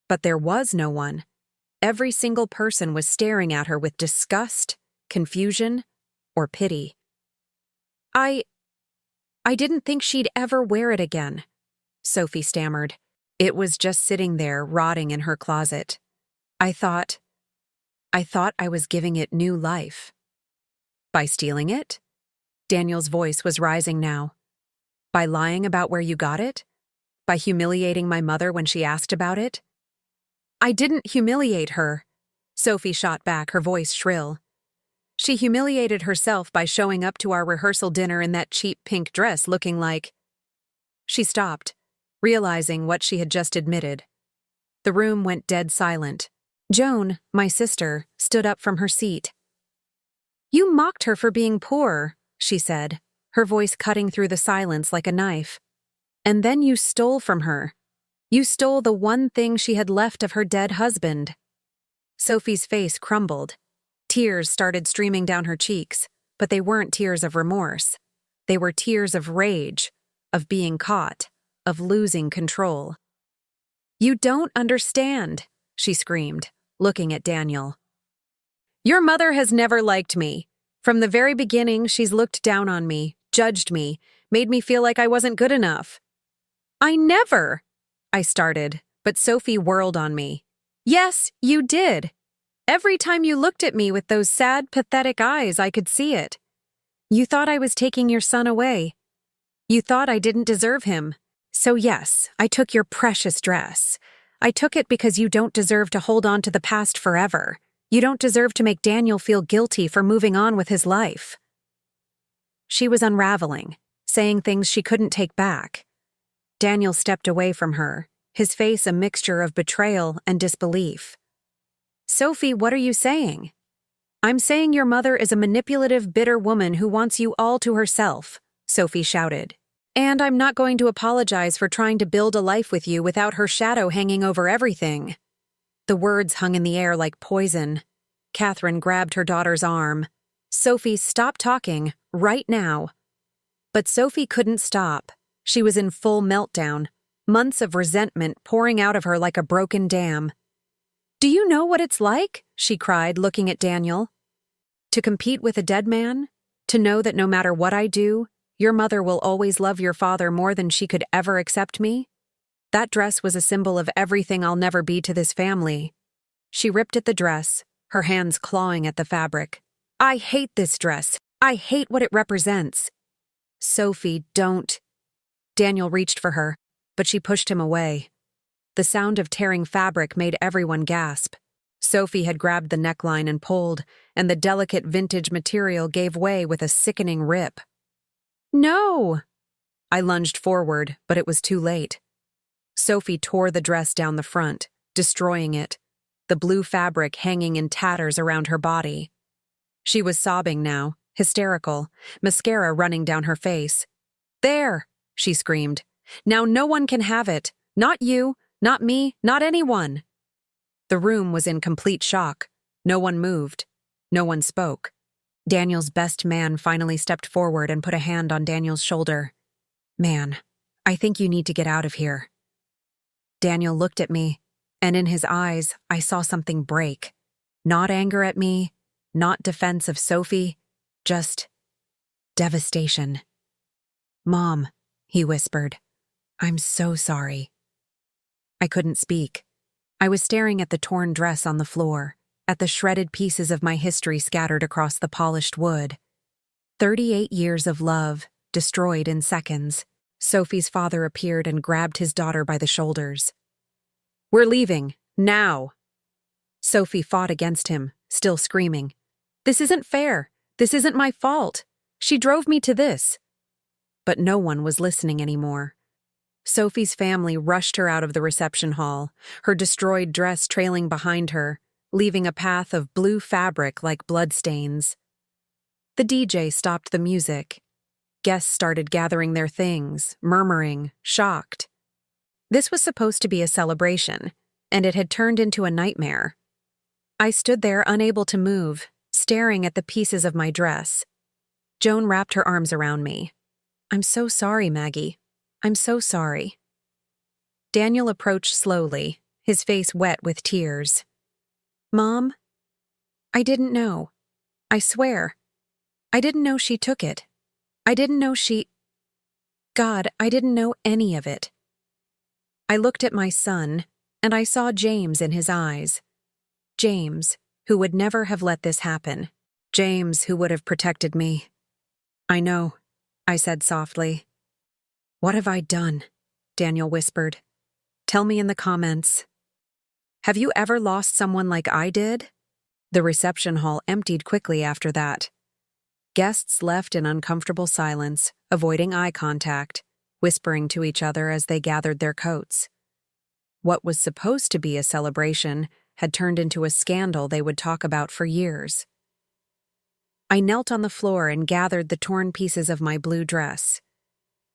But there was no one. Every single person was staring at her with disgust, confusion, or pity. I didn't think she'd ever wear it again," Sophie stammered. "It was just sitting there, rotting in her closet. I thought I was giving it new life." "By stealing it?" Daniel's voice was rising now. "By lying about where you got it? By humiliating my mother when she asked about it?" "I didn't humiliate her," Sophie shot back, her voice shrill. "She humiliated herself by showing up to our rehearsal dinner in that cheap pink dress looking like—" She stopped, realizing what she had just admitted. The room went dead silent. Joan, my sister, stood up from her seat. "You mocked her for being poor," she said, her voice cutting through the silence like a knife. "And then you stole from her. You stole the one thing she had left of her dead husband." Sophie's face crumbled. Tears started streaming down her cheeks, but they weren't tears of remorse. They were tears of rage, of being caught, of losing control. "You don't understand," she screamed, looking at Daniel. "Your mother has never liked me. From the very beginning, she's looked down on me, judged me, made me feel like I wasn't good enough." "I never," I started, but Sophie whirled on me. "Yes, you did. Every time you looked at me with those sad, pathetic eyes, I could see it. You thought I was taking your son away. You thought I didn't deserve him. So yes, I took your precious dress. I took it because you don't deserve to hold on to the past forever. You don't deserve to make Daniel feel guilty for moving on with his life." She was unraveling, saying things she couldn't take back. Daniel stepped away from her, his face a mixture of betrayal and disbelief. "Sophie, what are you saying?" "I'm saying your mother is a manipulative, bitter woman who wants you all to herself," Sophie shouted. "And I'm not going to apologize for trying to build a life with you without her shadow hanging over everything." The words hung in the air like poison. Catherine grabbed her daughter's arm. "Sophie, stop talking, right now." But Sophie couldn't stop. She was in full meltdown, months of resentment pouring out of her like a broken dam. "Do you know what it's like?" she cried, looking at Daniel. "To compete with a dead man? To know that no matter what I do, your mother will always love your father more than she could ever accept me? That dress was a symbol of everything I'll never be to this family." She ripped at the dress, her hands clawing at the fabric. "I hate this dress. I hate what it represents." "Sophie, don't." Daniel reached for her, but she pushed him away. The sound of tearing fabric made everyone gasp. Sophie had grabbed the neckline and pulled, and the delicate vintage material gave way with a sickening rip. "No!" I lunged forward, but it was too late. Sophie tore the dress down the front, destroying it, the blue fabric hanging in tatters around her body. She was sobbing now, hysterical, mascara running down her face. "There!" she screamed. "Now no one can have it. Not you, not me, not anyone." The room was in complete shock. No one moved. No one spoke. Daniel's best man finally stepped forward and put a hand on Daniel's shoulder. "Man, I think you need to get out of here." Daniel looked at me, and in his eyes, I saw something break. Not anger at me, not defense of Sophie, just devastation. "Mom," he whispered, "I'm so sorry." I couldn't speak. I was staring at the torn dress on the floor, at the shredded pieces of my history scattered across the polished wood. 38 years of love, destroyed in seconds. Sophie's father appeared and grabbed his daughter by the shoulders. "We're leaving, now!" Sophie fought against him, still screaming. "This isn't fair. This isn't my fault. She drove me to this." But no one was listening anymore. Sophie's family rushed her out of the reception hall, her destroyed dress trailing behind her, leaving a path of blue fabric like bloodstains. The DJ stopped the music. Guests started gathering their things, murmuring, shocked. This was supposed to be a celebration, and it had turned into a nightmare. I stood there unable to move, staring at the pieces of my dress. Joan wrapped her arms around me. "I'm so sorry, Maggie. I'm so sorry." Daniel approached slowly, his face wet with tears. "Mom, I didn't know. I swear. I didn't know she took it. I didn't know she... God, I didn't know any of it." I looked at my son, and I saw James in his eyes. James, who would never have let this happen. James, who would have protected me. "I know," I said softly. "What have I done?" Daniel whispered. "Tell me in the comments. Have you ever lost someone like I did?" The reception hall emptied quickly after that. Guests left in uncomfortable silence, avoiding eye contact, whispering to each other as they gathered their coats. What was supposed to be a celebration had turned into a scandal they would talk about for years. I knelt on the floor and gathered the torn pieces of my blue dress.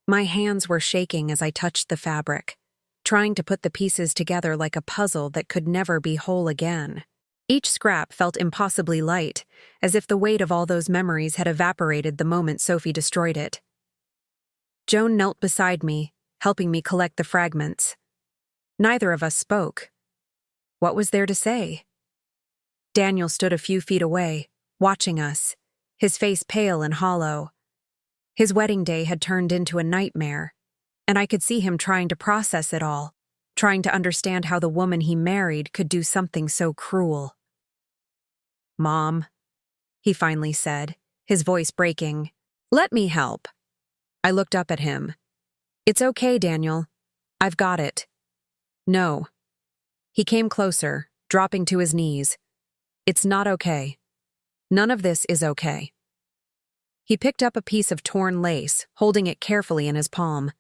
My hands were shaking as I touched the fabric, trying to put the pieces together like a puzzle that could never be whole again. Each scrap felt impossibly light, as if the weight of all those memories had evaporated the moment Sophie destroyed it. Joan knelt beside me, helping me collect the fragments. Neither of us spoke. What was there to say? Daniel stood a few feet away, watching us, his face pale and hollow. His wedding day had turned into a nightmare, and I could see him trying to process it all, trying to understand how the woman he married could do something so cruel. "Mom," he finally said, his voice breaking, "let me help." I looked up at him. "It's okay, Daniel. I've got it." "No." He came closer, dropping to his knees. "It's not okay. None of this is okay." He picked up a piece of torn lace, holding it carefully in his palm.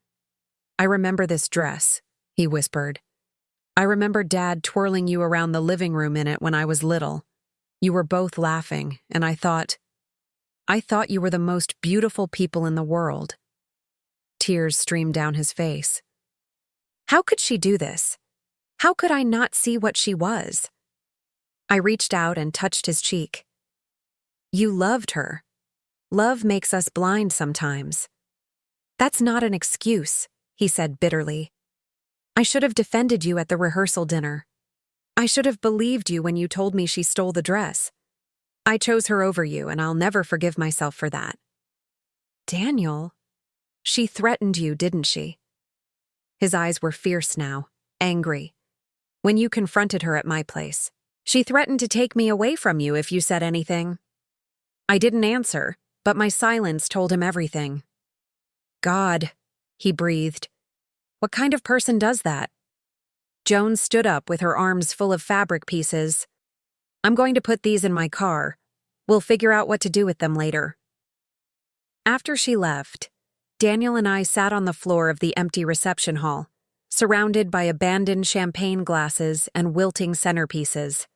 "I remember this dress," he whispered. "I remember Dad twirling you around the living room in it when I was little. You were both laughing, and I thought you were the most beautiful people in the world." Tears streamed down his face. How could she do this? How could I not see what she was? I reached out and touched his cheek. "You loved her. Love makes us blind sometimes." "That's not an excuse," he said bitterly. I should have defended you at the rehearsal dinner. I should have believed you when you told me she stole the dress. I chose her over you, and I'll never forgive myself for that. Daniel, she threatened you, didn't she? His eyes were fierce now, angry. When you confronted her at my place, she threatened to take me away from you if you said anything. I didn't answer, but my silence told him everything. God, he breathed. What kind of person does that? Joan stood up with her arms full of fabric pieces. I'm going to put these in my car. We'll figure out what to do with them later. After she left, Daniel and I sat on the floor of the empty reception hall, surrounded by abandoned champagne glasses and wilting centerpieces.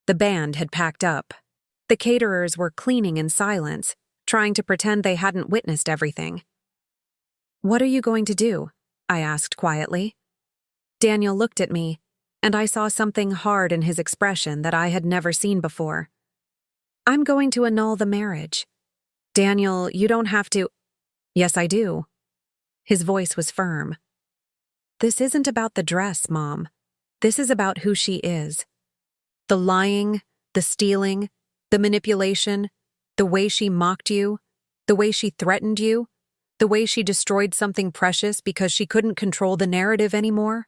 The band had packed up. The caterers were cleaning in silence, trying to pretend they hadn't witnessed everything. What are you going to do? I asked quietly. Daniel looked at me, and I saw something hard in his expression that I had never seen before. I'm going to annul the marriage. Daniel, you don't have to. Yes, I do. His voice was firm. This isn't about the dress, Mom. This is about who she is. The lying, the stealing, the manipulation, the way she mocked you, the way she threatened you, the way she destroyed something precious because she couldn't control the narrative anymore.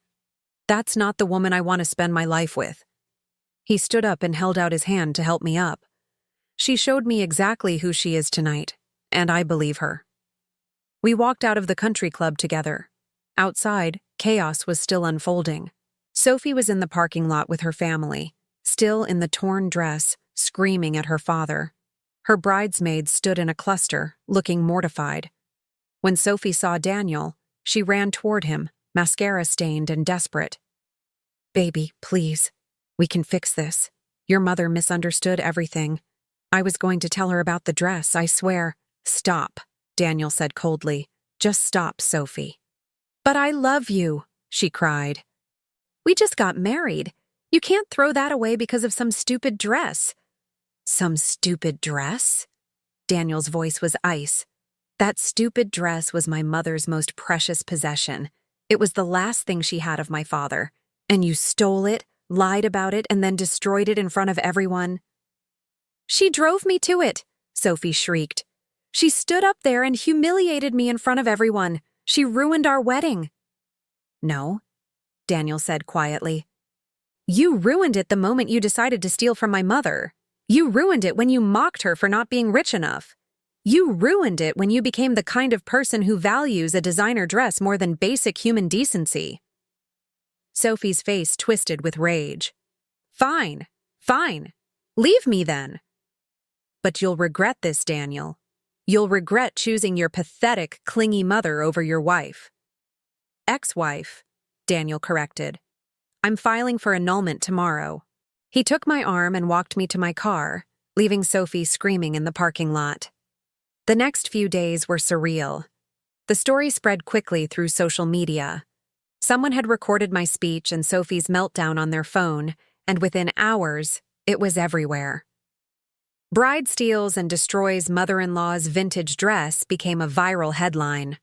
That's not the woman I want to spend my life with. He stood up and held out his hand to help me up. She showed me exactly who she is tonight, and I believe her. We walked out of the country club together. Outside, chaos was still unfolding. Sophie was in the parking lot with her family, still in the torn dress, screaming at her father. Her bridesmaids stood in a cluster, looking mortified. When Sophie saw Daniel, she ran toward him, mascara-stained and desperate. Baby, please. We can fix this. Your mother misunderstood everything. I was going to tell her about the dress, I swear. Stop, Daniel said coldly. Just stop, Sophie. But I love you, she cried. We just got married. You can't throw that away because of some stupid dress. Some stupid dress? Daniel's voice was ice. That stupid dress was my mother's most precious possession. It was the last thing she had of my father. And you stole it, lied about it, and then destroyed it in front of everyone. She drove me to it, Sophie shrieked. She stood up there and humiliated me in front of everyone. She ruined our wedding. No, Daniel said quietly. You ruined it the moment you decided to steal from my mother. You ruined it when you mocked her for not being rich enough. You ruined it when you became the kind of person who values a designer dress more than basic human decency. Sophie's face twisted with rage. Fine, fine. Leave me then. But you'll regret this, Daniel. You'll regret choosing your pathetic, clingy mother over your wife. Ex-wife, Daniel corrected. I'm filing for annulment tomorrow. He took my arm and walked me to my car, leaving Sophie screaming in the parking lot. The next few days were surreal. The story spread quickly through social media. Someone had recorded my speech and Sophie's meltdown on their phone, and within hours, it was everywhere. Bride steals and destroys mother-in-law's vintage dress became a viral headline.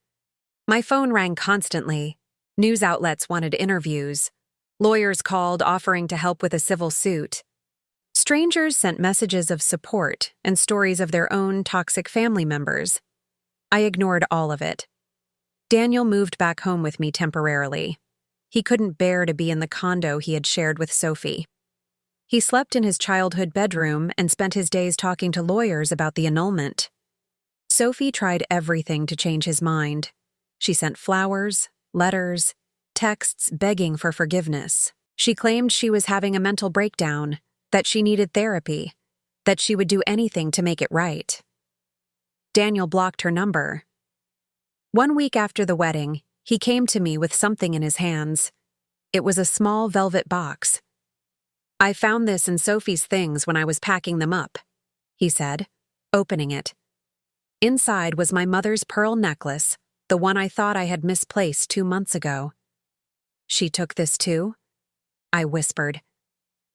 My phone rang constantly. News outlets wanted interviews. Lawyers called offering to help with a civil suit. Strangers sent messages of support and stories of their own toxic family members. I ignored all of it. Daniel moved back home with me temporarily. He couldn't bear to be in the condo he had shared with Sophie. He slept in his childhood bedroom and spent his days talking to lawyers about the annulment. Sophie tried everything to change his mind. She sent flowers, letters, texts begging for forgiveness. She claimed she was having a mental breakdown, that she needed therapy, that she would do anything to make it right. Daniel blocked her number. 1 week after the wedding, he came to me with something in his hands. It was a small velvet box. I found this in Sophie's things when I was packing them up, he said, opening it. Inside was my mother's pearl necklace, the one I thought I had misplaced 2 months ago. She took this too? I whispered.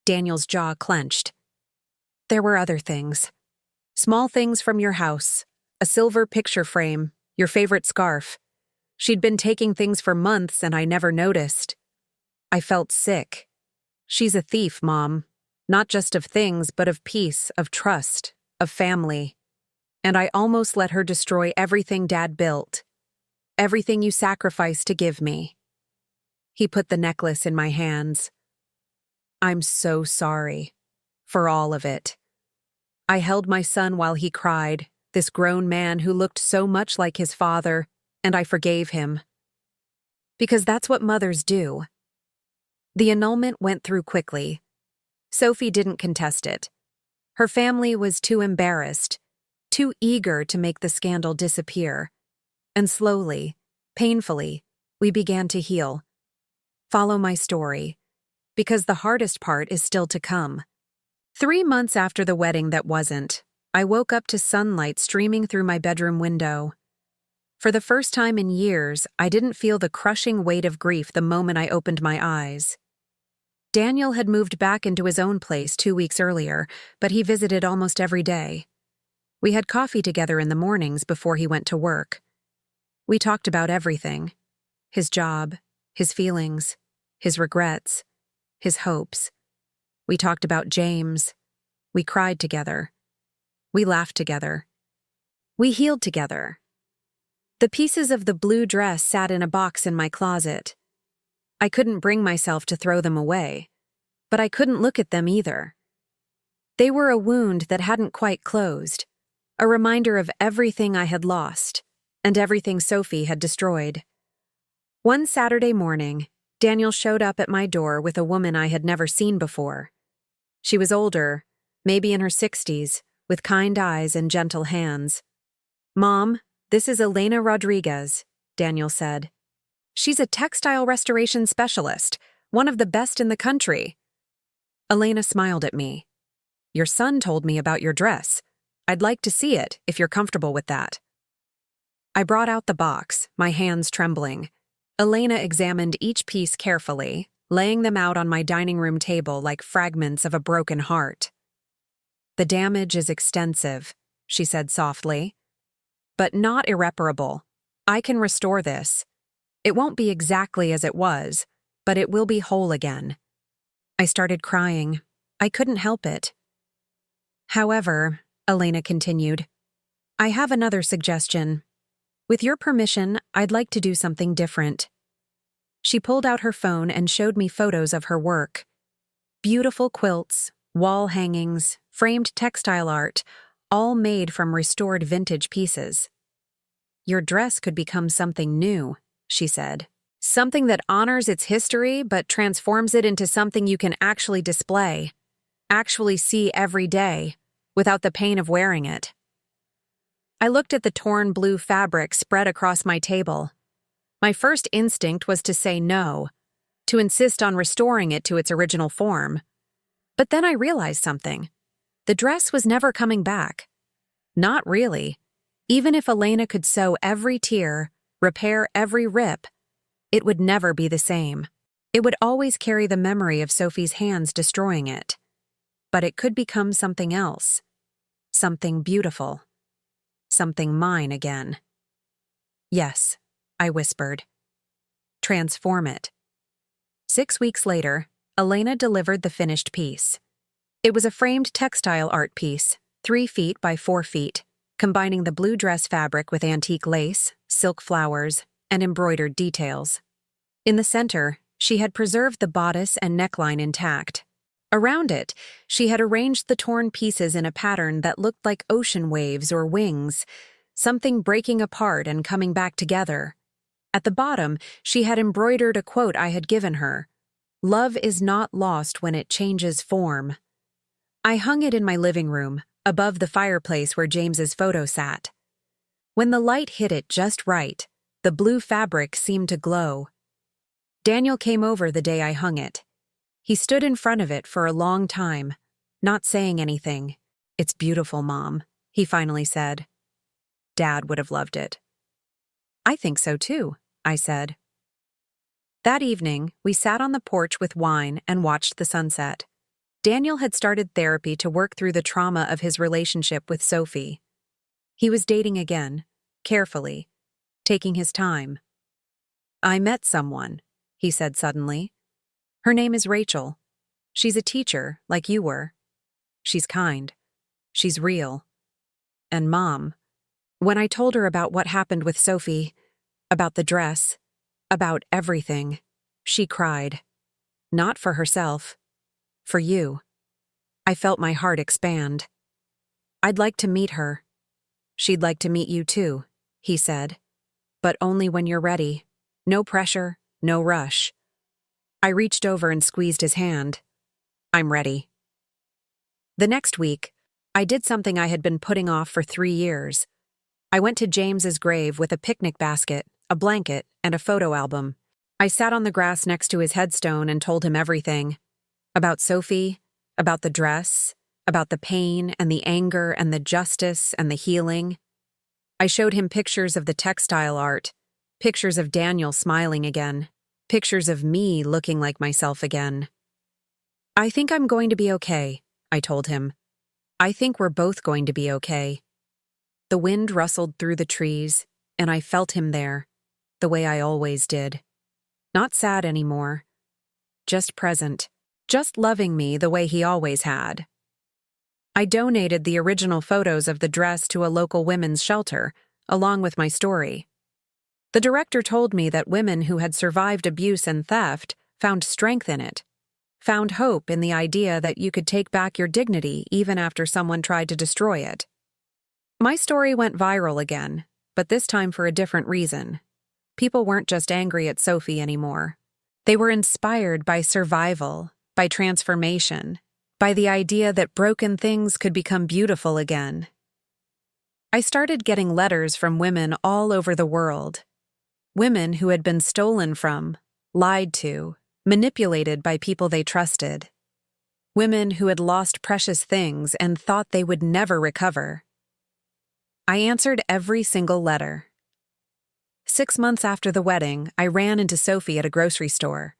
Daniel's jaw clenched. There were other things. Small things from your house, a silver picture frame, your favorite scarf. She'd been taking things for months and I never noticed. I felt sick. She's a thief, Mom. Not just of things, but of peace, of trust, of family. And I almost let her destroy everything Dad built. Everything you sacrificed to give me. He put the necklace in my hands. I'm so sorry. For all of it. I held my son while he cried, this grown man who looked so much like his father, and I forgave him. Because that's what mothers do. The annulment went through quickly. Sophie didn't contest it. Her family was too embarrassed, too eager to make the scandal disappear. And slowly, painfully, we began to heal. Follow my story, because the hardest part is still to come. 3 months after the wedding that wasn't, I woke up to sunlight streaming through my bedroom window. For the first time in years, I didn't feel the crushing weight of grief the moment I opened my eyes. Daniel had moved back into his own place 2 weeks earlier, but he visited almost every day. We had coffee together in the mornings before he went to work. We talked about everything. His job, his feelings, his regrets, his hopes. We talked about James. We cried together. We laughed together. We healed together. The pieces of the blue dress sat in a box in my closet. I couldn't bring myself to throw them away, but I couldn't look at them either. They were a wound that hadn't quite closed, a reminder of everything I had lost and everything Sophie had destroyed. One Saturday morning, Daniel showed up at my door with a woman I had never seen before. She was older, maybe in her 60s, with kind eyes and gentle hands. "Mom, this is Elena Rodriguez," Daniel said. "She's a textile restoration specialist, one of the best in the country." Elena smiled at me. "Your son told me about your dress. I'd like to see it, if you're comfortable with that." I brought out the box, my hands trembling. Elena examined each piece carefully, laying them out on my dining room table like fragments of a broken heart. "The damage is extensive," she said softly. "But not irreparable. I can restore this. It won't be exactly as it was, but it will be whole again." I started crying. I couldn't help it. "However," Elena continued, "I have another suggestion. With your permission, I'd like to do something different." She pulled out her phone and showed me photos of her work. Beautiful quilts, wall hangings, framed textile art, all made from restored vintage pieces. "Your dress could become something new," she said. "Something that honors its history but transforms it into something you can actually display, actually see every day, without the pain of wearing it." I looked at the torn blue fabric spread across my table. My first instinct was to say no, to insist on restoring it to its original form. But then I realized something. The dress was never coming back. Not really. Even if Elena could sew every tear, repair every rip, it would never be the same. It would always carry the memory of Sophie's hands destroying it. But it could become something else. Something beautiful. Something mine again. "Yes," I whispered. "Transform it." 6 weeks later, Elena delivered the finished piece. It was a framed textile art piece, 3 feet by 4 feet, combining the blue dress fabric with antique lace, silk flowers, and embroidered details. In the center, she had preserved the bodice and neckline intact. Around it, she had arranged the torn pieces in a pattern that looked like ocean waves or wings, something breaking apart and coming back together. At the bottom, she had embroidered a quote I had given her: "Love is not lost when it changes form." I hung it in my living room, above the fireplace where James's photo sat. When the light hit it just right, the blue fabric seemed to glow. Daniel came over the day I hung it. He stood in front of it for a long time, not saying anything. "It's beautiful, Mom," he finally said. "Dad would have loved it." "I think so too," I said. That evening, we sat on the porch with wine and watched the sunset. Daniel had started therapy to work through the trauma of his relationship with Sophie. He was dating again, carefully, taking his time. "I met someone," he said suddenly. Her name is Rachel. She's a teacher, like you were. She's kind. She's real. And Mom, when I told her about what happened with Sophie, about the dress, about everything, she cried. Not for herself. For you. I felt my heart expand. I'd like to meet her. She'd like to meet you too, he said. But only when you're ready. No pressure, no rush. I reached over and squeezed his hand. I'm ready. The next week, I did something I had been putting off for 3 years. I went to James's grave with a picnic basket, a blanket, and a photo album. I sat on the grass next to his headstone and told him everything. About Sophie, about the dress, about the pain and the anger and the justice and the healing. I showed him pictures of the textile art, pictures of Daniel smiling again, pictures of me looking like myself again. I think I'm going to be okay, I told him. I think we're both going to be okay. The wind rustled through the trees, and I felt him there, the way I always did. Not sad anymore. Just present. Just loving me the way he always had. I donated the original photos of the dress to a local women's shelter, along with my story. The director told me that women who had survived abuse and theft found strength in it, found hope in the idea that you could take back your dignity even after someone tried to destroy it. My story went viral again, but this time for a different reason. People weren't just angry at Sophie anymore. They were inspired by survival, by transformation, by the idea that broken things could become beautiful again. I started getting letters from women all over the world. Women who had been stolen from, lied to, manipulated by people they trusted. Women who had lost precious things and thought they would never recover. I answered every single letter. 6 months after the wedding, I ran into Sophie at a grocery store.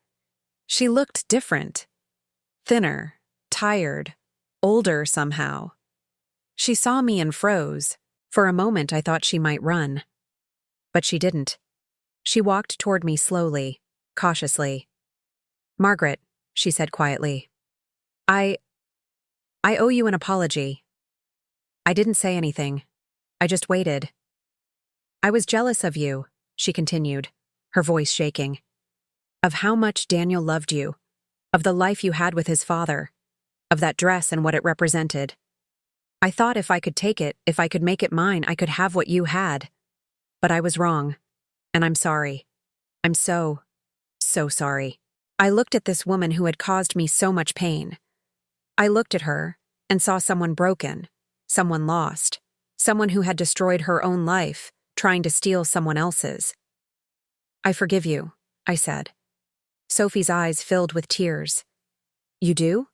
She looked different. Thinner, tired, older somehow. She saw me and froze. For a moment I thought she might run. But she didn't. She walked toward me slowly, cautiously. "Margaret," she said quietly, I owe you an apology." I didn't say anything. I just waited. "I was jealous of you," she continued, her voice shaking. "Of how much Daniel loved you, of the life you had with his father, of that dress and what it represented. I thought if I could take it, if I could make it mine, I could have what you had. But I was wrong, and I'm sorry. I'm so sorry." I looked at this woman who had caused me so much pain. I looked at her and saw someone broken, someone lost, someone who had destroyed her own life, trying to steal someone else's. "I forgive you," I said. Sophie's eyes filled with tears. "You do?"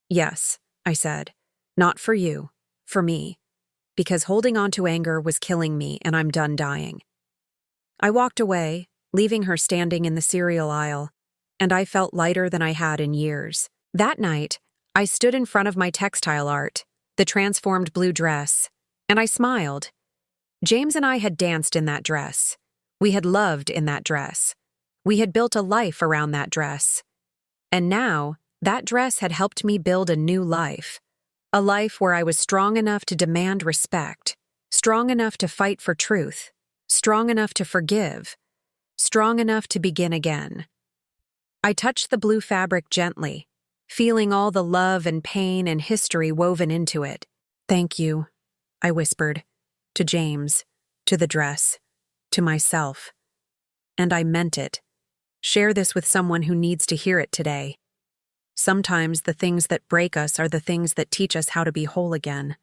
"Yes," I said. "Not for you, for me. Because holding on to anger was killing me and I'm done dying." I walked away, leaving her standing in the cereal aisle, and I felt lighter than I had in years. That night, I stood in front of my textile art, the transformed blue dress, and I smiled. James and I had danced in that dress. We had loved in that dress. We had built a life around that dress. And now, that dress had helped me build a new life. A life where I was strong enough to demand respect, strong enough to fight for truth, strong enough to forgive, strong enough to begin again. I touched the blue fabric gently, feeling all the love and pain and history woven into it. "Thank you," I whispered, to James, to the dress, to myself. And I meant it. Share this with someone who needs to hear it today. Sometimes the things that break us are the things that teach us how to be whole again.